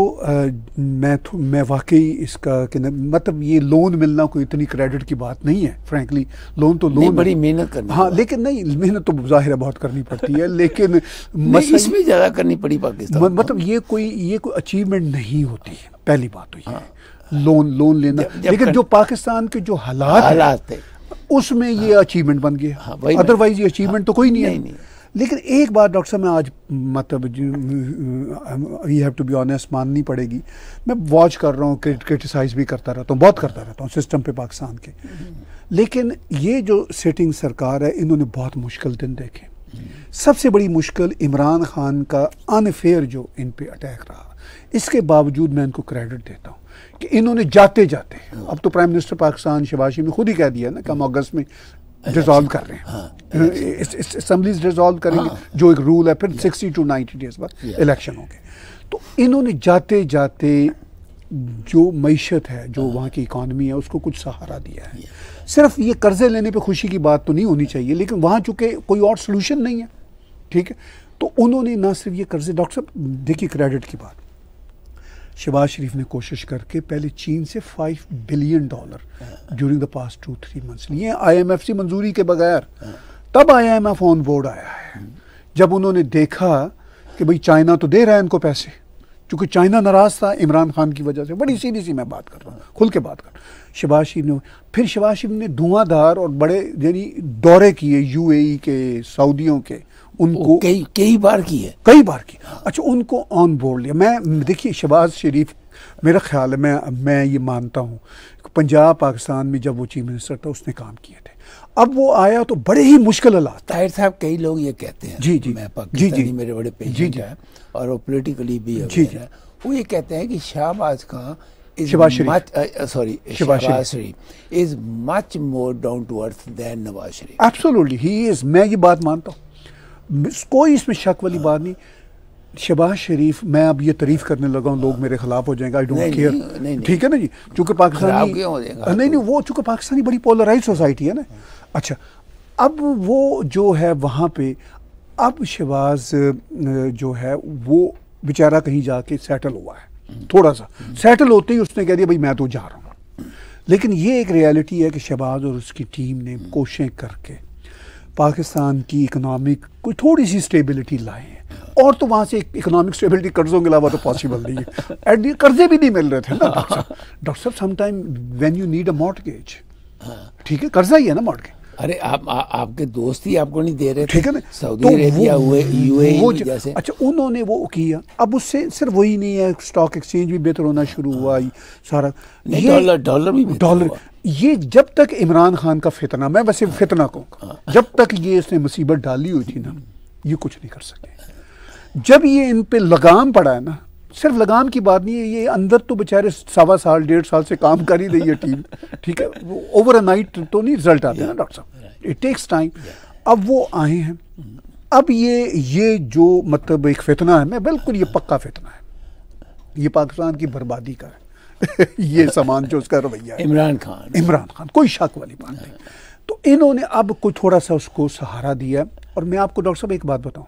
मैं वाकई इसका कि मतलब ये लोन मिलना कोई इतनी क्रेडिट की बात नहीं है। फ्रैंकली लोन तो लोन बड़ी मेहनत करनी हाँ लेकिन नहीं मेहनत तो जाहिर है बहुत करनी पड़ती है लेकिन इसमें ज़्यादा करनी पड़ी पाकिस्तान। मतलब ये कोई अचीवमेंट नहीं होती है। पहली बात तो ये है लोन लेना। लेकिन जो पाकिस्तान के जो हालात थे उसमें ये अचीवमेंट बन गया। अदरवाइज ये अचीवमेंट तो कोई नहीं है। लेकिन एक बात डॉक्टर साहब मैं आज मतलब we have to be honest माननी पड़ेगी। मैं वॉच कर रहा हूँ, क्रिटिसाइज भी करता रहता हूँ, बहुत करता रहता हूँ सिस्टम पे पाकिस्तान के। लेकिन ये जो सिटिंग सरकार है इन्होंने बहुत मुश्किल दिन देखे। सबसे बड़ी मुश्किल इमरान खान का अनफेयर जो इन पे अटैक रहा। इसके बावजूद मैं इनको क्रेडिट देता हूँ कि इन्होंने जाते जाते अब तो प्राइम मिनिस्टर पाकिस्तान शहबाज शरीफ ने खुद ही कह दिया ना कि हम अगस्त में डिसॉल्व कर रहे हैं। असेंबलीज डिसॉल्व करेंगे जो एक रूल है। फिर 60 to 90 डेज बाद इलेक्शन होंगे। तो इन्होंने जाते जाते जो मईशत है जो वहाँ की इकॉनमी है उसको कुछ सहारा दिया है। सिर्फ ये कर्जे लेने पे खुशी की बात तो नहीं होनी चाहिए लेकिन वहाँ चूँकि कोई और सोल्यूशन नहीं है ठीक है तो उन्होंने ना सिर्फ ये कर्जे डॉक्टर साहब देखिए क्रेडिट की बात शहबाज शरीफ ने कोशिश करके पहले चीन से $5 billion during the past 2-3 months लिए IMF से मंजूरी के बगैर। तब IMF ऑन बोर्ड आया है जब उन्होंने देखा कि भाई चाइना तो दे रहा है इनको पैसे। क्योंकि चाइना नाराज था इमरान खान की वजह से। बड़ी सीधी सी मैं बात कर रहा हूँ, खुल के बात कर रहा हूँ। शहबाज शरीफ ने फिर शहबाज शरीफ ने धुआंधार और बड़े यानी दौरे किए UAE के सऊदियों के। उनको कई बार की है अच्छा उनको ऑन बोर्ड लिया। मैं देखिए शहबाज शरीफ मेरा ख्याल है मैं ये मानता हूँ पंजाब पाकिस्तान में जब वो चीफ मिनिस्टर था उसने काम किए थे। अब वो आया तो बड़े ही मुश्किल हालात। ताहिर साहब कई लोग ये कहते हैं जी मैं पाकिस्तानी मेरे बड़े पेशेंट हैं और वो पॉलिटिकली भी अवेयर है। वो ये कहते हैं कि Shahbaz Sharif is much more down to earth than Nawaz Sharif. Absolutely he is. मैं ये बात मानता हूँ, कोई इसमें शक वाली बात नहीं। शहबाज शरीफ मैं अब ये तारीफ करने लगा हूँ लोग मेरे खिलाफ हो जाएंगे। आई डोंट केयर ठीक है ना जी। चूंकि पाकिस्तानी नहीं वो चूंकि पाकिस्तानी बड़ी पोलराइज सोसाइटी है ना। अच्छा अब वो जो है वहाँ पे अब शहबाज जो है वो बेचारा कहीं जाके सेटल हुआ है। थोड़ा सा सेटल होते ही उसने कह दिया भाई मैं तो जा रहा हूँ। लेकिन ये एक रियलिटी है कि शहबाज और उसकी टीम ने कोशिशें करके पाकिस्तान की इकोनॉमिक कोई थोड़ी सी स्टेबिलिटी लाए हैं। और तो वहाँ से इकोनॉमिक स्टेबिलिटी कर्जों के अलावा तो पॉसिबल नहीं है। कर्जे भी नहीं मिल रहे थे ना डॉक्टर साहब। Sometime when you need a mortgage ठीक है कर्जा ही है ना मॉर्टगेज अरे आपके दोस्त ही आपको नहीं दे रहे थे, ठीक है ना, सऊदी अरेबिया हुए, यूएई जैसे। अच्छा, उन्होंने वो किया। अब उससे सिर्फ वही नहीं है, स्टॉक एक्सचेंज भी बेहतर होना शुरू हुआ, सारा डॉलर भी डॉलर। ये जब तक इमरान खान का फितना, मैं वैसे फितना कहूँगा, जब तक ये इसने मुसीबत डाली हुई थी ना, ये कुछ नहीं कर सके। जब ये इन पे लगाम पड़ा है ना, सिर्फ लगाम की बात नहीं है, ये अंदर तो बेचारे 1.25 साल 1.5 साल से काम कर ही रही है टीम, ठीक है, ओवर अ नाइट तो नहीं रिजल्ट आते ना डॉक्टर साहब, इट टेक्स टाइम। अब वो आए हैं, अब ये जो मतलब एक फितना है, मैं बिल्कुल ये पक्का फितना है, ये पाकिस्तान की बर्बादी का है ये सामान जो उसका रवैया है, इमरान खान, कोई शक वाली बात नहीं। तो इन्होंने अब कोई थोड़ा सा उसको सहारा दिया। और मैं आपको डॉक्टर साहब एक बात बताऊं,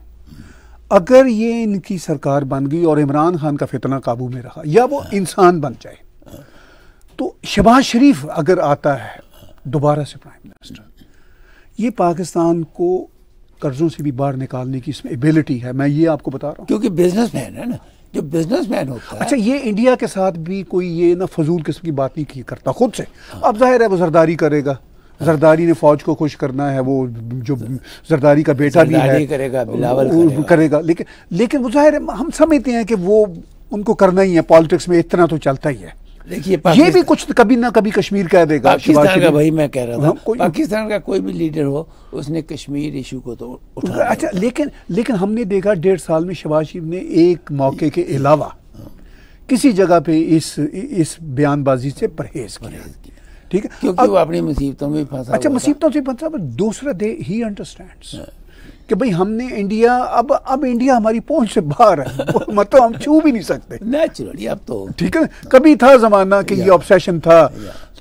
अगर ये इनकी सरकार बन गई और इमरान खान का फितना काबू में रहा, या वो इंसान बन जाए, तो शहबाज शरीफ अगर आता है दोबारा से प्राइम मिनिस्टर, ये पाकिस्तान को कर्जों से भी बाहर निकालने की इसमें एबिलिटी है, मैं ये आपको बता रहा हूँ। क्योंकि बिजनेसमैन है ना, जो बिजनेसमैन होता है। अच्छा, ये इंडिया के साथ भी कोई ये ना फजूल किस्म की बात नहीं करता खुद से। अब जाहिर है वो जरदारी करेगा, जरदारी ने फौज को खुश करना है, वो जो जरदारी का बेटा भी है करेगा, बिलावल करेगा। लेकिन वो जाहिर है, हम समझते हैं कि वो उनको करना ही है, पॉलिटिक्स में इतना तो चलता ही है। देखिए, ये भी कुछ कभी ना कभी कश्मीर कह देगा। पाकिस्तान का, भाई मैं कह रहा था, पाकिस्तान का कोई भी लीडर हो, उसने कश्मीर इशू को तो उठाया। अच्छा, लेकिन हमने देखा 1.5 साल में शहबाज शरीफ ने एक मौके के अलावा किसी जगह पे इस बयानबाजी से परहेज किया, ठीक है, क्योंकि वो अपनी मुसीबतों में फंसा। अच्छा, मुसीबतों से फंसा, दूसरा ही अंडरस्टैंड्स कि भाई हमने इंडिया, अब इंडिया हमारी पहुंच से बाहर है मतलब हम छू भी नहीं सकते नेचुरली, अब तो ठीक है। कभी था जमाना कि ये ऑब्सेशन था,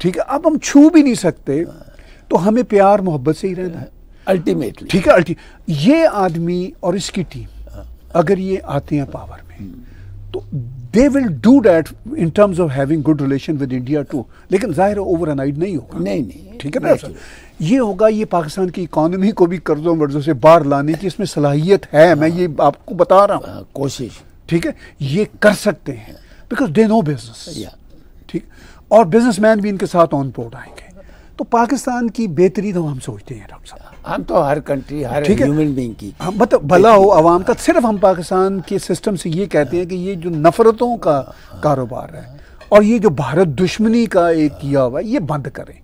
ठीक है, अब हम छू भी नहीं सकते। तो हमें प्यार मोहब्बत से ही रहना है अल्टीमेटली, ठीक है। ये आदमी और इसकी टीम अगर ये आते हैं पावर में, तो they will do that in terms of having good relation with India too. लेकिन जाहिर ओवर नाइट नहीं होगा, नहीं, ठीक है ना सर। ये होगा, ये पाकिस्तान की इकोनॉमी को भी कर्जों वर्जों से बाहर लाने की इसमें सलाहियत है, मैं ये आपको बता रहा हूँ, कोशिश, ठीक है, ये कर सकते हैं, बिकॉज दे नो बिजनेस, ठीक। और बिजनेसमैन भी इनके साथ ऑन बोर्ड आएंगे। तो पाकिस्तान की बेहतरी तो हम सोचते हैं डॉक्टर साहब, हम तो हर कंट्री, हर ह्यूमन बीइंग की मतलब भला हो आवाम का। सिर्फ हम पाकिस्तान के सिस्टम से ये कहते हैं कि ये जो नफरतों का कारोबार है और ये जो भारत दुश्मनी का एक किया हुआ है, ये बंद करें,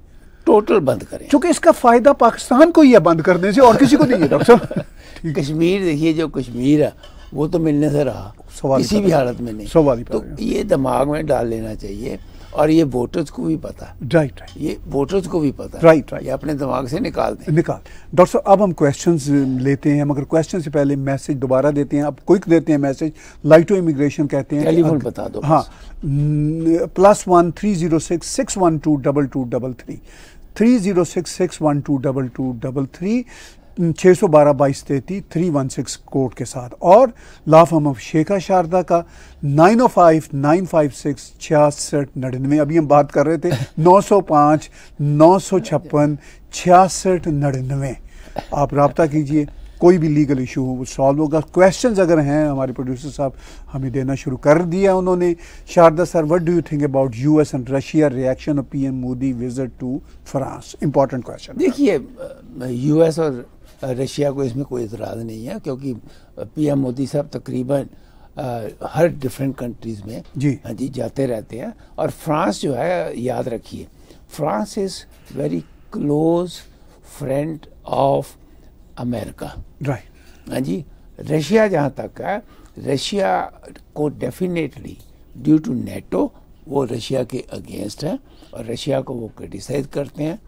टोटल बंद करें, क्योंकि इसका फायदा पाकिस्तान को ही है बंद करने से, और किसी को नहीं है डॉक्टर साहब। कश्मीर देखिए, जो कश्मीर है वो तो मिलने से रहा, किसी भी हालत में नहीं। तो ये दिमाग में डाल लेना चाहिए, और ये वोटर्स को भी पता है, राइट, ये वोटर्स को भी पता है, राइट, ये अपने दिमाग से निकाल डॉक्टर साहब। अब हम क्वेश्चंस लेते हैं, मगर क्वेश्चन से पहले मैसेज दोबारा देते हैं, अब क्विक देते हैं मैसेज। लाइटो इमिग्रेशन कहते हैं, टेलीफोन बता दो। हाँ, +1 306 612 2233 306 612 2233 612-2233 316 कोड के साथ, और लॉ फर्म ऑफ शेखा शारदा का 905 956 6699। अभी हम बात कर रहे थे 905 956 6699। आप रब्ता कीजिए, कोई भी लीगल इशू हो वो सॉल्व होगा। क्वेश्चंस अगर हैं, हमारे प्रोड्यूसर साहब हमें देना शुरू कर दिया उन्होंने। Sharda sir, what do you think about US and Russia reaction of PM Modi visit to France? Important question. देखिए, यूएस और रशिया को इसमें कोई इतराज़ नहीं है, क्योंकि पीएम मोदी साहब तकरीबन हर डिफरेंट कंट्रीज़ में जी जाते रहते हैं। और फ्रांस जो है, याद रखिए, France is very close friend of America, right. हाँ जी। रशिया जहाँ तक है, रशिया को डेफिनेटली ड्यू टू नेटो वो रशिया के अगेंस्ट है, और रशिया को वो क्रिटिसाइज करते हैं।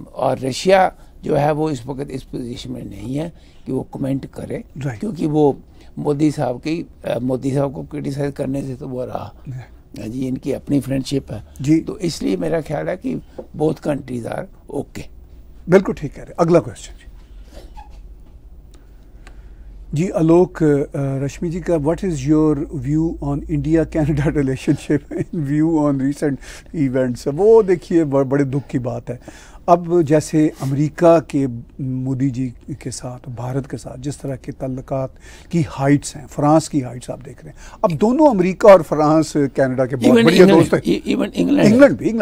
और रशिया जो है वो इस वक्त इस पोजीशन में नहीं है कि वो कमेंट करे, क्योंकि वो मोदी साहब को क्रिटिसाइज करने से तो वो रहा जी, इनकी अपनी फ्रेंडशिप है जी। तो इसलिए मेरा ख्याल है कि बोथ कंट्रीज आर ओके। बिल्कुल ठीक कह रहे। अगला क्वेश्चन जी आलोक रश्मि जी का, what is your view on India Canada relationship in view on recent events? वो देखिए बड़े दुख की बात है। अब जैसे अमेरिका के मोदी जी के साथ भारत के साथ जिस तरह के ताल्लुकात की हाइट्स हैं, फ्रांस की हाइट्स आप देख रहे हैं, अब दोनों अमेरिका और फ्रांस कनाडा के बहुत बढ़िया दोस्त हैं। इंग्लैंड भी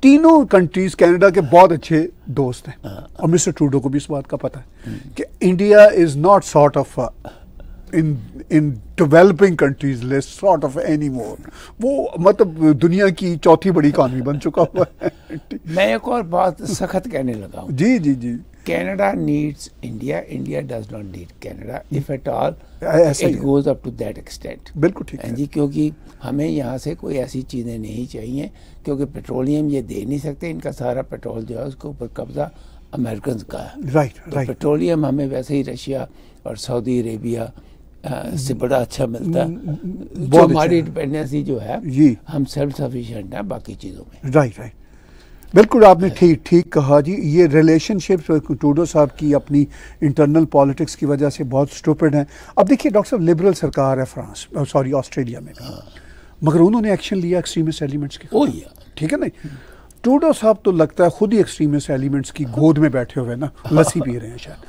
तीनों कंट्रीज कनाडा के बहुत अच्छे दोस्त हैं। और मिस्टर ट्रूडो को भी इस बात का पता है कि India is not sort of in developing countries list sort of anymore। वो मतलब दुनिया की चौथी बड़ी इकॉनमी बन चुका हुआ है। मैं एक और बात सख्त कहने लगा हूँ। जी जी जी। Canada needs India, India does not need Canada if at all it goes up to that extent। बिल्कुल ठीक है जी, क्योंकि हमें यहाँ से कोई ऐसी चीज़ें नहीं चाहिए, क्योंकि पेट्रोलियम ये दे नहीं सकते, इनका सारा पेट्रोल जो है उसके ऊपर कब्जा अमेरिकन का है। राइट। पेट्रोलियम हमें वैसे ही रशिया और सऊदी अरेबिया से बड़ा अच्छा मिलता है, जो हमारी डिपेंडेंसी जो है हम सेल्फ सफिशिएंट है बाकी चीज़ों में। राइट। बिल्कुल आपने ठीक कहा जी। ये रिलेशनशिप ट्रूडो साहब की अपनी इंटरनल पॉलिटिक्स की वजह से बहुत स्टूपिड हैं। अब देखिए डॉक्टर साहब, लिबरल सरकार है ऑस्ट्रेलिया में, मगर उन्होंने एक्शन लिया एक्सट्रीमिस्ट एलिमेंट्स के। ठीक है नहीं, ट्रूडो साहब तो लगता है खुद ही एक्सट्रीमिस्ट एलिमेंट्स की गोद में बैठे हुए ना, लस्सी पी रहे हैं शायद।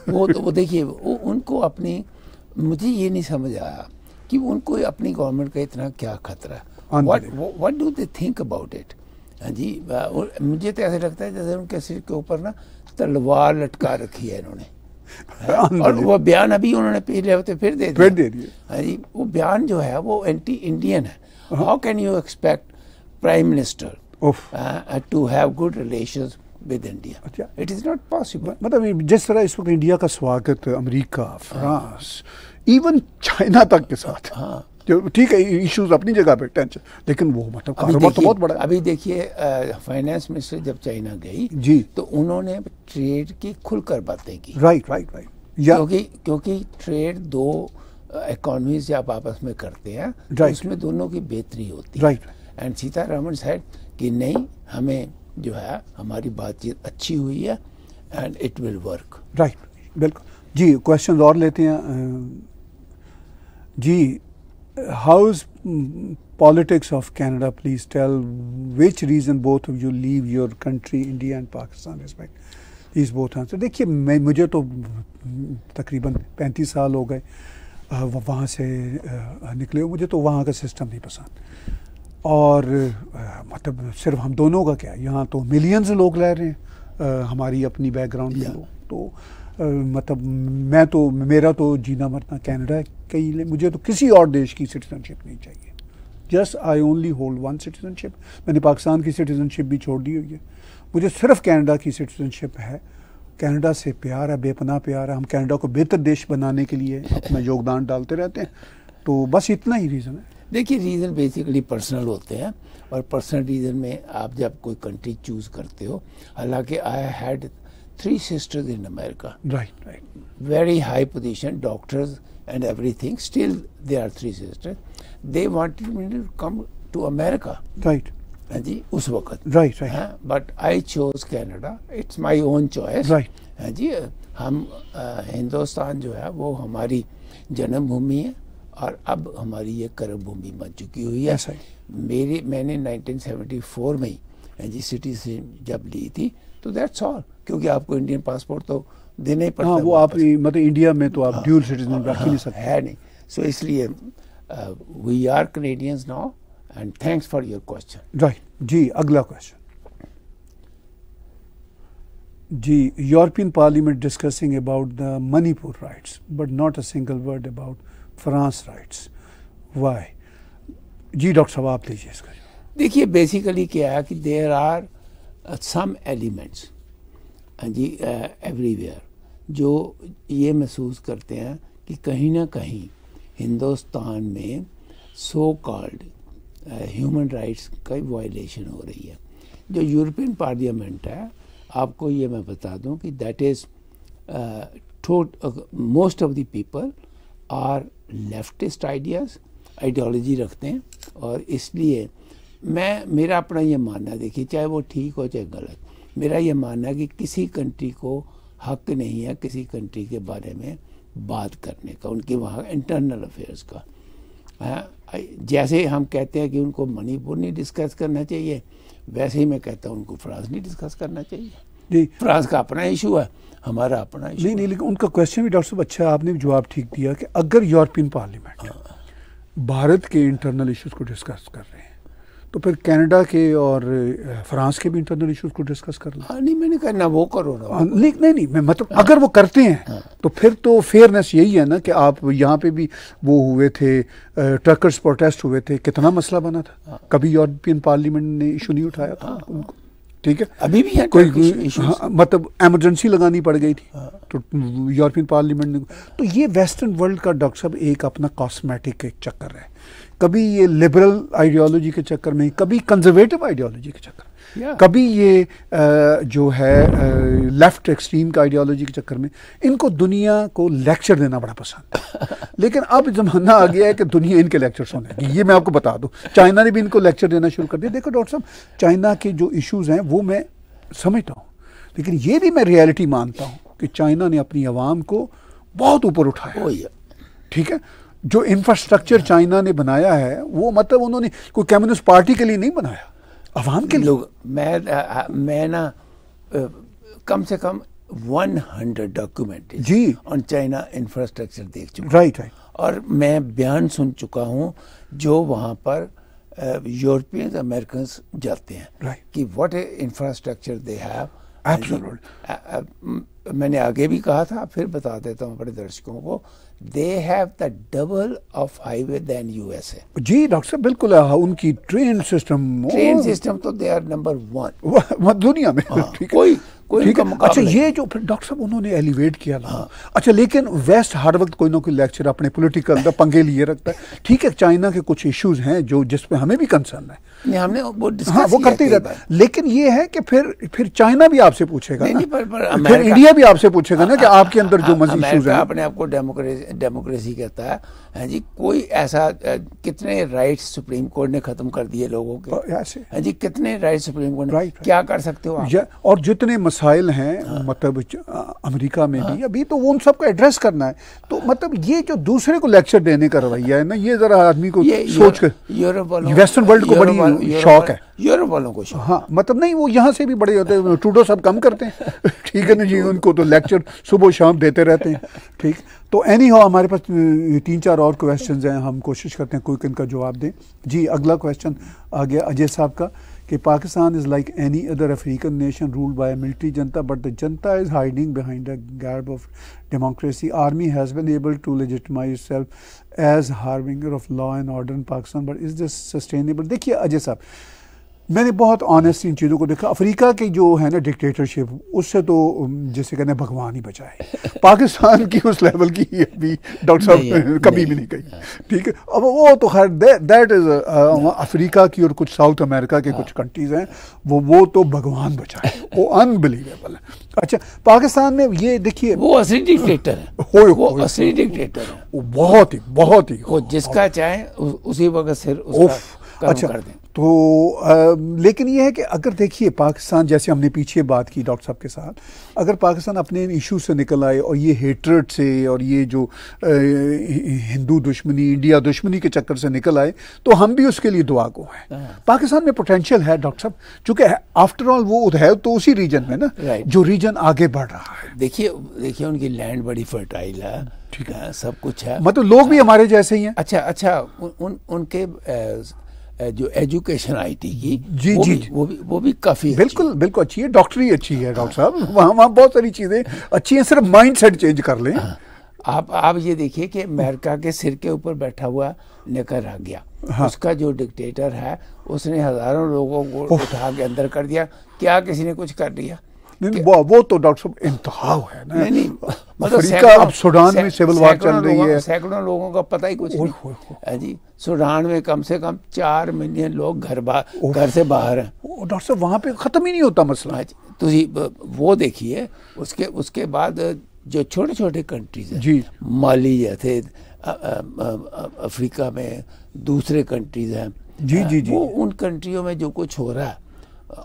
वो देखिए उनको अपनी, मुझे ये नहीं समझ आया कि उनको अपनी गवर्नमेंट का इतना क्या खतरा है। What do they think about it? जी, मुझे तो ऐसे लगता है जैसे उनके सिर के ऊपर ना तलवार लटका रखी है इन्होंने। और वो बयान अभी उन्होंने पिछले हफ्ते फिर दे दिया। हाँ जी, वो बयान जो है वो एंटी इंडियन है। How can you expect prime minister to have good relations with India? It is not possible. मतलब जिस तरह इस वक्त इंडिया का स्वागत अमेरिका, फ्रांस, इवन चाइना तक के साथ, जो ठीक है इश्यूज अपनी जगह पे टेंशन, लेकिन वो मतलब कारोबार तो बहुत बड़ा है। अभी देखिए फाइनेंस मिनिस्टर जब चाइना गई जी, तो उन्होंने ट्रेड की खुलकर बातें की। राइट। क्योंकि ट्रेड दो इकोनॉमीज जब आपस में करते हैं तो उसमें दोनों की बेहतरी होती है। एंड सीतारमण सेड कि नहीं, हमें जो है हमारी बातचीत अच्छी हुई है and it will work. Right, बिल्कुल जी। क्वेश्चन और लेते हैं जी। How is politics of Canada? Please tell which reason both of you leave your country, India and Pakistan, respect. These both answer. देखिए मुझे तो तकरीबन 35 साल हो गए वहाँ से निकले हो, मुझे तो वहाँ का सिस्टम नहीं पसंद। और मतलब सिर्फ हम दोनों का क्या, यहाँ तो मिलियंस लोग रह रहे हैं हमारी अपनी बैकग्राउंड के लोग। तो मतलब मेरा तो जीना मरना कनाडा है। मुझे तो किसी और देश की सिटीजनशिप नहीं चाहिए। Just I only hold one citizenship. मैंने पाकिस्तान की सिटीजनशिप भी छोड़ दी हुई है, मुझे सिर्फ कनाडा की सिटीजनशिप है। कनाडा से प्यार है, बेपनाह प्यार है। हम कनाडा को बेहतर देश बनाने के लिए अपना योगदान डालते रहते हैं। तो बस इतना ही रीज़न है। देखिए रीज़न बेसिकली पर्सनल होते हैं, और पर्सनल रीज़न में आप जब कोई कंट्री चूज़ करते हो, हालांकि I had 3 sisters in America. Right. Very high position, doctors and everything. Still, they are 3 sisters. They wanted me to come to America. Right. जी, उस वक्त। Right. But I chose Canada. It's my own choice. Right. जी, हम हिंदुस्तान जो है वो हमारी जन्मभूमि है, और अब हमारी ये कर्म भूमि बन चुकी हुई है। मैंने 1974 में जी सिटीजनशिप जब ली थी, तो दैट्स ऑल। क्योंकि आपको इंडियन पासपोर्ट तो देना ही पड़ता है। वो आप मतलब इंडिया में तो आप ड्यूल सिटीजन रख ही नहीं सकते, है नहीं। सो इसलिए we are Canadians now, and thanks for your question. Right जी। अगला क्वेश्चन जी। European Parliament discussing about the Manipur riots but not a single word about France riots, why? जी डॉक्टर साहब आप लीजिए इसका। देखिए बेसिकली क्या है कि देयर आर सम एलिमेंट्स जी एवरीवेयर जो ये महसूस करते हैं कि कहीं ना कहीं हिंदुस्तान में सो कॉल्ड ह्यूमन राइट्स का वायलेशन हो रही है। जो यूरोपियन पार्लियामेंट है, आपको ये मैं बता दूं कि that is most of the people are leftist ideology रखते हैं, और इसलिए मेरा अपना ये मानना है, देखिए चाहे वो ठीक हो चाहे गलत, मेरा ये मानना है कि किसी कंट्री को हक नहीं है किसी कंट्री के बारे में बात करने का, उनके वहाँ इंटरनल अफेयर्स का। जैसे हम कहते हैं कि उनको मणिपुर नहीं डिस्कस करना चाहिए, वैसे ही मैं कहता हूँ उनको फ्रांस नहीं डिस्कस करना चाहिए। जी, फ्रांस का अपना इशू है, हमारा अपना इशू नहीं, लेकिन उनका क्वेश्चन भी डॉक्टर साहब अच्छा है, आपने भी जवाब ठीक दिया कि अगर यूरोपियन पार्लियामेंट भारत के इंटरनल इश्यूज को डिस्कस कर रहे हैं तो फिर कनाडा के और फ्रांस के भी इंटरनल इश्यूज को डिस्कस कर लें। नहीं, मैंने कहा ना वो करो ना। नहीं, मैं मतलब अगर वो करते हैं तो फिर तो फेयरनेस यही है ना कि आप यहाँ पे भी वो हुए थे, ट्रकर्स प्रोटेस्ट हुए थे, कितना मसला बना था, कभी यूरोपियन पार्लियामेंट ने इशू नहीं उठाया था उनको, ठीक है, अभी भी है कोई मतलब इमरजेंसी लगानी पड़ गई थी तो यूरोपियन पार्लियामेंट ने। तो ये वेस्टर्न वर्ल्ड का डॉक्टर साहब एक अपना कॉस्मेटिक एक चक्कर है, कभी ये लिबरल आइडियोलॉजी के चक्कर में, कभी कंजर्वेटिव आइडियोलॉजी के चक्कर में, कभी ये जो है लेफ्ट एक्सट्रीम का आइडियोलॉजी के चक्कर में, इनको दुनिया को लेक्चर देना बड़ा पसंद है। लेकिन अब जमाना आ गया है कि दुनिया इनके लेक्चर सुनेगी, ये मैं आपको बता दूं। चाइना ने भी इनको लेक्चर देना शुरू कर दिया। देखो डॉक्टर साहब, चाइना के जो इश्यूज हैं वो मैं समझता हूँ, लेकिन ये भी मैं रियलिटी मानता हूँ कि चाइना ने अपनी आवाम को बहुत ऊपर उठाया, ठीक है। जो इंफ्रास्ट्रक्चर चाइना ने बनाया है वो मतलब उन्होंने कोई कम्युनिस्ट पार्टी के लिए नहीं बनाया, आवाम के लिए। लोग मैं ना कम से कम 100 डॉक्यूमेंट्री जी ऑन चाइना इंफ्रास्ट्रक्चर देख चुका, राइट, और मैं बयान सुन चुका हूँ जो वहाँ पर यूरोपियंस अमेरिकन जाते हैं कि व्हाट इंफ्रास्ट्रक्चर दे हैव। मैंने आगे भी कहा था, फिर बता देता हूँ अपने दर्शकों को, they have the double of highway then USA. जी डॉक्टर साहब बिल्कुल, उनकी ट्रेन सिस्टम तो दे आर नंबर 1 दुनिया में। कोई अच्छा, ये जो फिर डॉक्टर साहब उन्होंने एलिवेट किया ना, अच्छा, लेकिन वेस्ट हर वक्त कोई ना कोई लेक्चर अपने पॉलिटिकल पंगे लिए रखता है। ठीक है, चाइना के कुछ इश्यूज हैं जो जिसपे हमें भी कंसर्न है, नहीं, हमने वो करते ही रहता है, लेकिन ये है कि फिर चाइना भी आपसे पूछेगा, फिर इंडिया भी आपसे पूछेगा ना कि आपके अंदर जो मजीद इश्यूज हैं। अपने आप को डेमोक्रेसी कहता है जी, कोई ऐसा कितने राइट्स सुप्रीम कोर्ट ने खत्म कर दिए लोगों के, ऐसे जी, कितने राइट्स सुप्रीम कोर्ट ने, क्या कर सकते हो आप? और जितने मसाइल हैं मतलब अमेरिका में भी अभी, तो वो उन सबको एड्रेस करना है। तो मतलब ये जो दूसरे को लेक्चर देने का रवैया है ना, ये जरा आदमी को सोच कर, यूरोप वालों, वेस्टर्न वर्ल्ड को बड़ी शौक है, यूरोप वालों को शौक। हाँ, मतलब नहीं, वो यहाँ से भी बड़े होते हैं, ट्रूडो सब कम करते हैं, ठीक है ना जी, उनको तो लेक्चर सुबह शाम देते रहते हैं, ठीक। तो एनी हो, हमारे पास 3-4 और क्वेश्चंस हैं, हम कोशिश करते हैं कोई इनका जवाब दें। जी, अगला क्वेश्चन आ गया अजय साहब का कि Pakistan is like any other African nation ruled by military junta, but the junta is hiding behind the garb of democracy. Army has been able to legitimize itself as harbinger of law and order in Pakistan, but is this sustainable? देखिए अजय साहब, मैंने बहुत honest in चीज़ों को देखा। Africa की जो है ना डिक्टेटरशिप, उससे तो जैसे कहते हैं भगवान ही बचाए, पाकिस्तान की उस लेवल की अभी डॉक्टर साहब कभी भी नहीं गई, ठीक है। अब वो तो खैर दैट इज अफ्रीका की और कुछ साउथ अमेरिका के कुछ कंट्रीज हैं, वो तो भगवान बचाए, वो अनबिलीवेबल है। अच्छा, पाकिस्तान में ये देखिए, वो असली डिक्टेटर है, वो असली डिक्टेटर है, बहुत ही वो जिसका चाहे उसी वक्त सिर उसका अच्छा कर दें। तो लेकिन ये है कि अगर देखिए पाकिस्तान, जैसे हमने पीछे बात की डॉक्टर साहब के साथ, अगर पाकिस्तान अपने इशू से निकल आए और ये हेट्रेड से और ये जो हिंदू दुश्मनी, इंडिया दुश्मनी के चक्कर से निकल आए, तो हम भी उसके लिए दुआ को हैं। पाकिस्तान में पोटेंशियल है डॉक्टर साहब, चूँकि आफ्टर ऑल वो है तो उसी रीजन में ना, जो रीजन आगे बढ़ रहा है। देखिए उनकी लैंड बड़ी फर्टाइल है, ठीक है, सब कुछ है, मतलब लोग भी हमारे जैसे ही हैं। अच्छा, उनके जो एजुकेशन आईटी की, जी, वो भी काफी बिल्कुल अच्छी है, डॉक्टरी अच्छी है डॉक्टर साहब, वहाँ बहुत सारी चीजें अच्छी हैं, सिर्फ माइंड सेट चेंज कर लें। आप ये देखिए कि अमेरिका के सिर के ऊपर बैठा हुआ निकरागुआ, उसका जो डिक्टेटर है, उसने हजारों लोगों को उठा के अंदर कर दिया, क्या किसी ने कुछ कर दिया? नहीं, वो तो डॉक्टर साहब इंतहा है ना। नहीं, अफ्रीका, अब सूडान में सिविल वार चल रही है, सैकड़ों लोगों का पता ही कुछ नहीं है जी। सूडान में कम से कम 4 मिलियन लोग घर से बाहर हैं। डॉक्टर साहब वहाँ पे खत्म ही नहीं होता मसला। तो वो देखिए, उसके बाद जो छोटे छोटे कंट्रीज हैं जी, माली जैसे अफ्रीका में दूसरे कंट्रीज हैं जी, वो उन कंट्रियों में जो कुछ हो रहा है,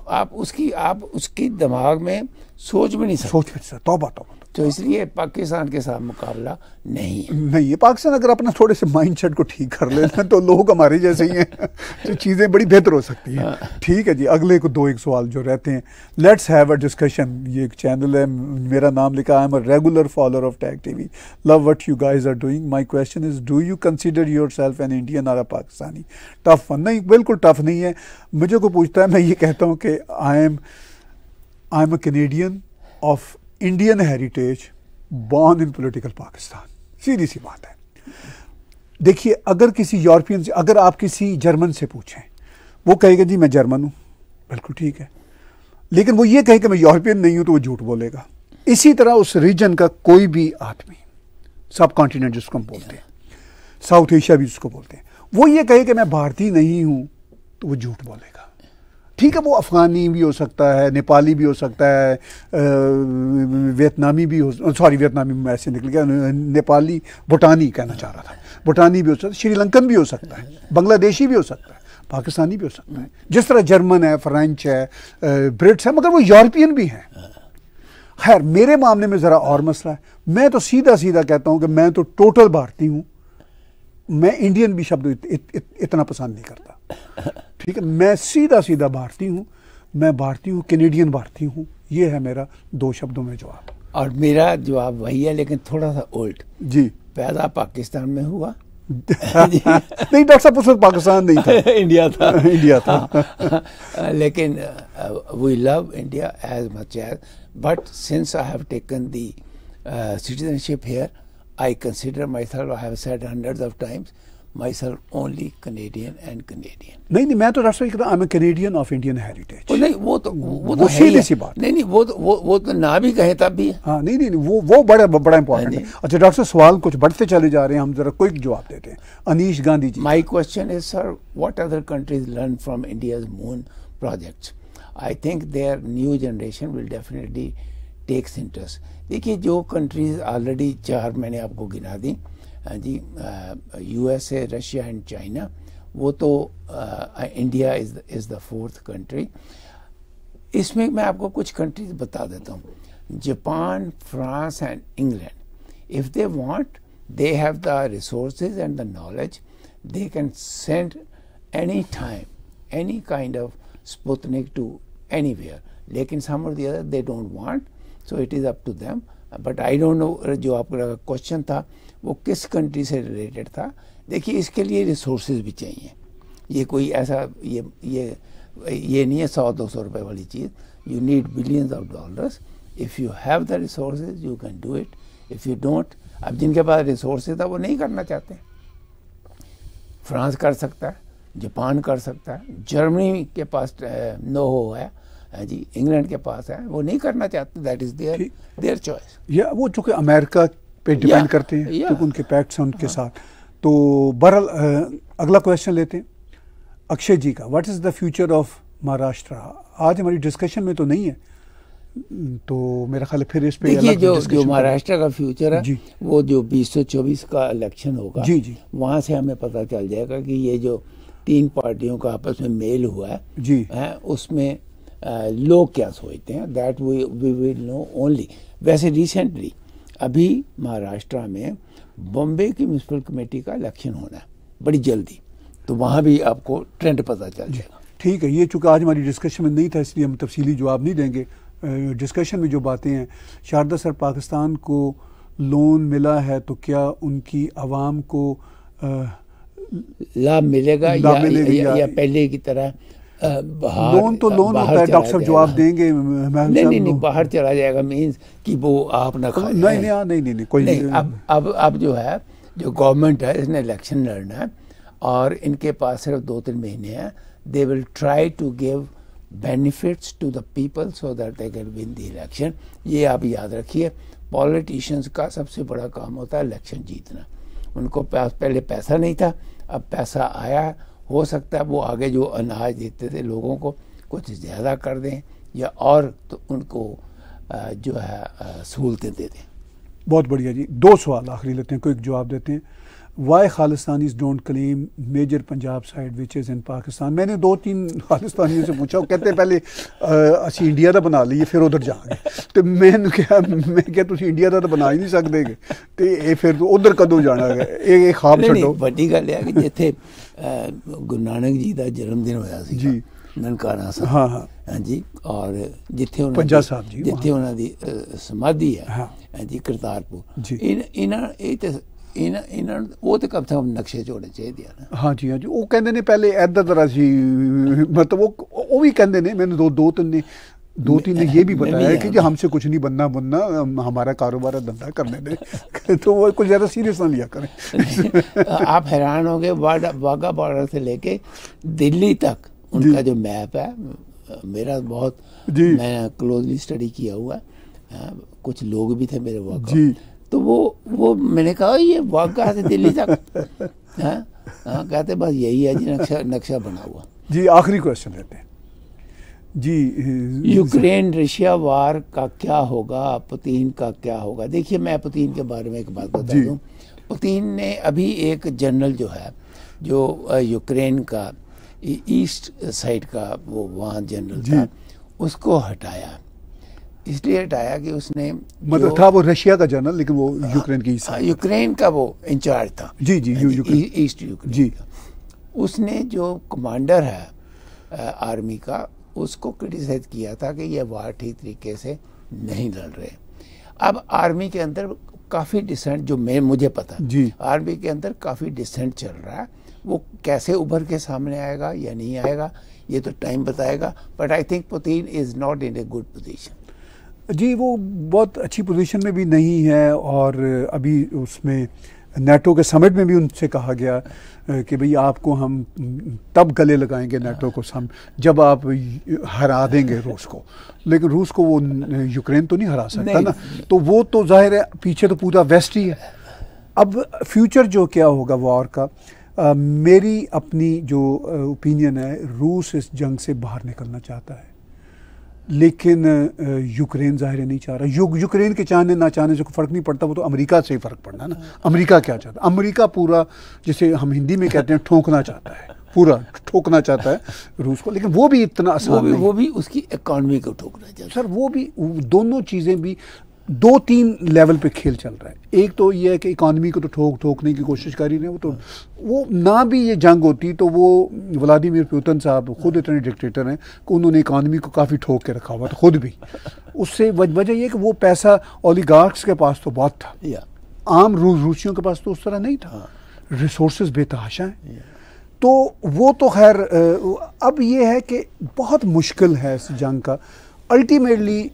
आप उसकी दिमाग में सोच भी नहीं सकते। तौबा। तो इसलिए पाकिस्तान के साथ मुकाबला नहीं है। नहीं है। पाकिस्तान अगर अपना थोड़े से माइंडसेट को ठीक कर लेना तो लोग हमारे जैसे ही हैं तो चीज़ें बड़ी बेहतर हो सकती हैं। ठीक है जी, अगले को दो एक सवाल जो रहते हैं, लेट्स हैव अ डिस्कशन। ये एक चैनल है, मेरा नाम लिखा, I am a regular follower of Tag TV, love what you guys are doing, my question is do you consider yourself an Indian और अ पाकिस्तानी? टफ नहीं, बिल्कुल टफ नहीं है। मुझे को पूछता है, मैं ये कहता हूँ कि I am a Canadian of Indian heritage, born in political Pakistan. सीधी सी बात है। देखिए, अगर किसी यूरोपियन से, अगर आप किसी जर्मन से पूछें, वो कहेगा जी मैं जर्मन हूँ, बिल्कुल ठीक है, लेकिन वो ये कहे कि मैं यूरोपियन नहीं हूँ तो वो झूठ बोलेगा। इसी तरह उस रीजन का कोई भी आदमी, सब कॉन्टिनेंट जिसको हम बोलते हैं, साउथ एशिया भी जिसको बोलते हैं, वो ये कहे कि मैं भारतीय नहीं हूँ तो वो झूठ बोलेगा। ठीक है, वो अफ़गानी भी हो सकता है, नेपाली भी हो सकता है, वियतनामी भी हो, सॉरी वियतनामी में ऐसे निकल गया, नेपाली, भूटानी कहना चाह रहा था, भूटानी भी हो सकता है, श्रीलंकन भी हो सकता है, बांग्लादेशी भी हो सकता है, पाकिस्तानी भी हो सकता है, जिस तरह जर्मन है, फ्रेंच है, ब्रिट्स है, मगर वो यूरोपियन भी हैं। खैर, मेरे मामले में ज़रा और मसला है। मैं तो सीधा सीधा कहता हूँ कि मैं तो टोटल भारतीय हूँ। मैं इंडियन भी शब्द इतना पसंद नहीं करता। ठीक है, मैं सीधा सीधा भारतीय हूँ, मैं भारतीय हूँ, कैनेडियन भारतीय हूँ। ये है मेरा 2 शब्दों में जवाब। और मेरा जवाब वही है, लेकिन थोड़ा सा उल्ट। जी, पैदा पाकिस्तान में हुआ नहीं डॉक्टर साहब, उस वक्त पाकिस्तान नहीं था इंडिया था। इंडिया था। लेकिन we love India as much as, but since I have taken the citizenship here, I consider myself, I have said hundreds of times, myself only Canadian and Canadian. नहीं, मैं तो डॉक्टर साहब कहता हूँ I am Canadian of Indian heritage. नहीं, वो तो सीधी सी बात। नहीं, वो तो ना भी कहे तब भी। हाँ, नहीं, वो बड़ा इंपॉर्टेंट है। अच्छा डॉक्टर साहब, सवाल कुछ बढ़ते चले जा रहे हैं, हम जरा क्विक जवाब देते हैं। Anish Gandhi ji, my question is sir, what other countries learn from India's moon projects? I think their new generation will definitely takes interest. देखिए, जो कंट्रीज ऑलरेडी 4 मैंने आपको गिना दी जी, USA, रशिया एंड चाइना, वो तो India is the 4th country. इसमें मैं आपको कुछ कंट्रीज बता देता हूँ, Japan, France and England. If they want, they have the resources and the knowledge, they can send any time any kind of Sputnik to anywhere, लेकिन some or the other they don't want, so it is up to them. But I don't know, जो आपका question था वो किस country से related था। देखिए, इसके लिए रिसोर्सेज भी चाहिए। ये कोई ऐसा ये नहीं है 100-200 रुपए वाली चीज़। You need billions of dollars. If you have the resources you can do it, if you don't, अब जिनके पास रिसोर्सेज था वो नहीं करना चाहते। फ्रांस कर सकता है, जापान कर सकता है, जर्मनी के पास नो हो है जी, इंग्लैंड के पास है, वो नहीं करना चाहते। That is their choice. या वो चूंकि अमेरिका पे डिपेंड करते हैं, क्योंकि उनके पैक्ट्स हैं उनके साथ। तो बहरहाल अगला क्वेश्चन लेते हैं अक्षय जी का, what is the future of Maharashtra? आज हमारी डिस्कशन में तो नहीं है, तो मेरा ख्याल है फिर इस पे देखिए, जो महाराष्ट्र का फ्यूचर है वो जो 2024 का इलेक्शन होगा, जी, वहाँ से हमें पता चल जाएगा कि ये जो 3 पार्टियों का आपस में मेल हुआ है जी, उसमें लोग क्या सोचते हैं। That we will know only. वैसे रिसेंटली अभी महाराष्ट्र में बॉम्बे की म्यूनसिपल कमेटी का इलेक्शन होना है बड़ी जल्दी, तो वहाँ भी आपको ट्रेंड पता चल जाएगा। ठीक है, ये चूँकि आज हमारी डिस्कशन में नहीं था इसलिए हम तफसीली जवाब नहीं देंगे। डिस्कशन में जो बातें हैं, शारदा सर, पाकिस्तान को लोन मिला है तो क्या उनकी आवाम को लाभ मिलेगा या पहले की तरह लोन तो लोन होता है? डॉक्टर साहब जवाब देंगे। नहीं, बाहर चला जाएगा मीन्स कि वो आप ना खाए। नहीं, कोई नहीं। अब जो है, जो गवर्नमेंट है, इसने इलेक्शन लड़ना है और इनके पास सिर्फ 2-3 महीने हैं। They will try to give benefits to the people so that they can win the election. ये आप याद रखिए, पॉलिटिशियंस का सबसे बड़ा काम होता है इलेक्शन जीतना। उनको पास पहले पैसा नहीं था, अब पैसा आया। हो सकता है वो आगे जो अनाज देते थे लोगों को कुछ ज़्यादा कर दें या और तो उनको जो है सहूलतें दे दें। बहुत बढ़िया जी। 2 सवाल आखिरी लेते हैं, कोई जवाब देते हैं। Why Khalistanis don't claim major Punjab side which is in Pakistan. मैंने 2-3 खालिस्तानियों से पूछा, वो कहते पहले असी इंडिया का बना लीए फिर उधर जाएंगे। तो मैं क्या तुम इंडिया का तो बना ही नहीं सकते तो ये फिर उधर कदों जाना है, ये ख्वाब छड्डो। वड्डी गल है कि जिथे गुरु नानक जी का जन्मदिन होया सी जी ननकाना साहब, हाँ हाँ हाँ जी, और जिथे पंजा साहब जी जिथे उन्हों की समाधि है, हाँ जी, करतारपुर जी। वो तो कम से कम नक्शे जोड़े चाहिए ना। हाँ जी हाँ जी। वो कहते ने पहले इधर तरह सी, मतलब वो भी कहते ने, मैंने 2-3 ने ये भी बताया कि हमसे कुछ नहीं बनना, हमारा कारोबार है, धंधा करने दे। तो वो कुछ ज़्यादा सीरियस ना लिया करें। आप हैरान हो गए, वाघा बॉर्डर से लेके दिल्ली तक उनका जो मैप है, मेरा बहुत, मैं क्लोजली स्टडी किया हुआ, कुछ लोग भी थे मेरे वाघा, तो वो मैंने कहा ये वाघा से दिल्ली तक, कहते बस यही है जी, नक्शा बना हुआ जी। आखिरी क्वेश्चन लेते हैं जी। यूक्रेन रशिया वार का क्या होगा, पुतिन का क्या होगा? देखिए, मैं पुतिन के बारे में एक बात बता दूं। पुतिन ने अभी एक जनरल जो है, जो यूक्रेन का ईस्ट साइड का वो वहाँ जनरल था, उसको हटाया। इसलिए हटाया कि उसने, मतलब था वो रशिया का जनरल, लेकिन वो यूक्रेन की, यूक्रेन का वो इंचार्ज था जी ईस्ट यूक्रेन जी का। उसने जो कमांडर है आर्मी का, उसको क्रिटिसाइज किया था कि ये वार ठीक तरीके से नहीं लड़ रहे। अब आर्मी के अंदर काफ़ी डिसेंट, जो मुझे पता जी, आर्मी के अंदर काफ़ी डिसेंट चल रहा है। वो कैसे उभर के सामने आएगा या नहीं आएगा, ये तो टाइम बताएगा। But I think Putin is not in a good position जी। वो बहुत अच्छी पोजीशन में भी नहीं है, और अभी उसमें नेटो के समिट में भी उनसे कहा गया कि भाई आपको हम तब गले लगाएंगे नेटो को जब आप हरा देंगे रूस को। लेकिन रूस को वो यूक्रेन तो नहीं हरा सकता ना, तो वो तो जाहिर है पीछे तो पूरा वेस्ट ही है। अब फ्यूचर जो क्या होगा वॉर का, मेरी अपनी जो ओपिनियन है, रूस इस जंग से बाहर निकलना चाहता है, लेकिन यूक्रेन ज़ाहिर नहीं चाह रहा। यूक्रेन के चाहने ना चाहने से कोई फ़र्क नहीं पड़ता, वो तो अमेरिका से ही फ़र्क पड़ना है ना। अमेरिका क्या चाहता है? अमेरिका पूरा, जिसे हम हिंदी में कहते हैं, ठोकना चाहता है, पूरा ठोकना चाहता है रूस को। लेकिन वो भी इतना आसान नहीं, वो भी उसकी इकॉनमी को ठोकना चाहता है। सर वो भी, दोनों चीज़ें भी 2-3 लेवल पे खेल चल रहा है। एक तो ये है कि इकॉनमी को तो ठोकने की कोशिश कर ही रहे हैं, वो ना भी ये जंग होती तो वो व्लादिमीर पुतिन साहब खुद इतने डिक्टेटर हैं कि उन्होंने इकॉनमी को काफ़ी ठोक के रखा हुआ था खुद भी। उससे वजह ये कि वो पैसा ओलिगार्क्स के पास तो बहुत था, आम रूसियों के पास तो उस तरह नहीं था, रिसोर्सेज बेतहाशा हैं। तो वो तो खैर, अब ये है कि बहुत मुश्किल है इस जंग का। अल्टीमेटली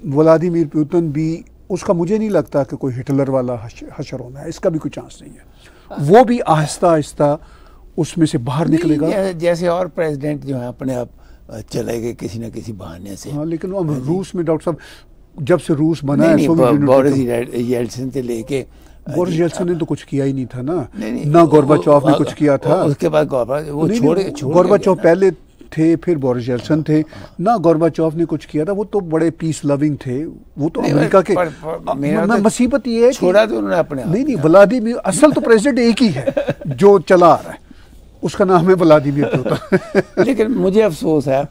व्लादिमीर पुतिन भी, उसका मुझे नहीं लगता कि कोई हिटलर वाला हशर होना है, इसका भी कोई चांस नहीं है। वो भी आहिस्ता आहिस्ता उसमें से बाहर निकलेगा, जैसे और प्रेसिडेंट जो है अपने आप चले गए किसी न किसी बहाने से। हाँ, लेकिन अब रूस में डॉक्टर साहब, जब से रूस बना है, बोरिस येल्सिन से लेके, बोरिस येल्सिन ने तो कुछ किया ही नहीं था ना गोर्बाचोव ने कुछ किया था। उसके बाद गोर्बाचोव पहले थे, फिर बोरिस येल्सिन थे ना, गोर्बाचोव ने कुछ किया था। वो तो बड़े पीस लविंग थे, वो तो अमेरिका के। मुसीबत ये है छोड़ा तो उन्होंने अपने, नहीं व्लादिमीर, असल तो प्रेसिडेंट एक ही है जो चला आ रहा है, उसका नाम है व्लादिमीर पुतिन। लेकिन मुझे अफसोस है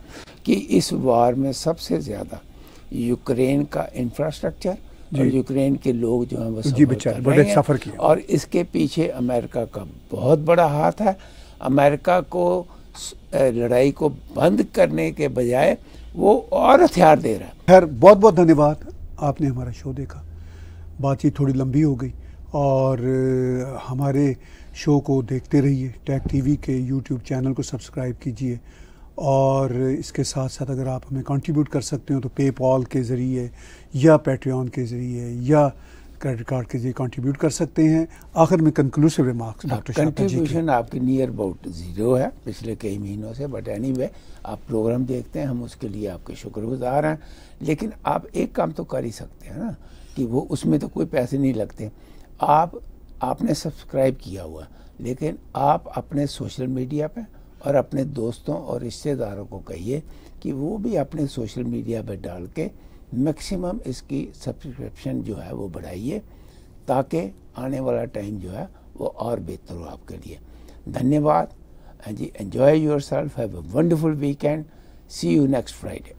कि इस वार में सबसे ज्यादा यूक्रेन का इंफ्रास्ट्रक्चर और यूक्रेन के लोग जो हैं वो बेचारे बड़े सफर किए, और इसके पीछे अमेरिका का बहुत बड़ा हाथ है। अमेरिका को लड़ाई को बंद करने के बजाय वो और हथियार दे रहा है। खैर, बहुत बहुत धन्यवाद, आपने हमारा शो देखा। बातचीत थोड़ी लंबी हो गई, और हमारे शो को देखते रहिए। टैग टीवी के यूट्यूब चैनल को सब्सक्राइब कीजिए, और इसके साथ साथ अगर आप हमें कंट्रीब्यूट कर सकते हो तो पेपॉल के ज़रिए या पैट्रियन के ज़रिए या क्रेडिट कार्ड के जरिए कंट्रीब्यूट कर सकते हैं। आखिर में कंक्लूसिव रिमार्क्स डॉक्टर कंट्रीब्यूशन आपकी नियर अबाउट 0 है पिछले कई महीनों से, बट एनीवे आप प्रोग्राम देखते हैं, हम उसके लिए आपके शुक्रगुजार हैं। लेकिन आप एक काम तो कर ही सकते हैं ना, कि वो उसमें तो कोई पैसे नहीं लगते। आपने सब्सक्राइब किया हुआ, लेकिन आप अपने सोशल मीडिया पे और अपने दोस्तों और रिश्तेदारों को कहिए कि वो भी अपने सोशल मीडिया पे डाल के मैक्सिमम इसकी सब्सक्रिप्शन जो है वो बढ़ाइए। ताकि आने वाला टाइम जो है वो और बेहतर हो आपके लिए। धन्यवाद जी, enjoy yourself, have a wonderful weekend, see you next Friday.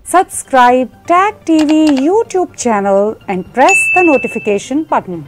Subscribe TAG TV YouTube channel and press the notification button.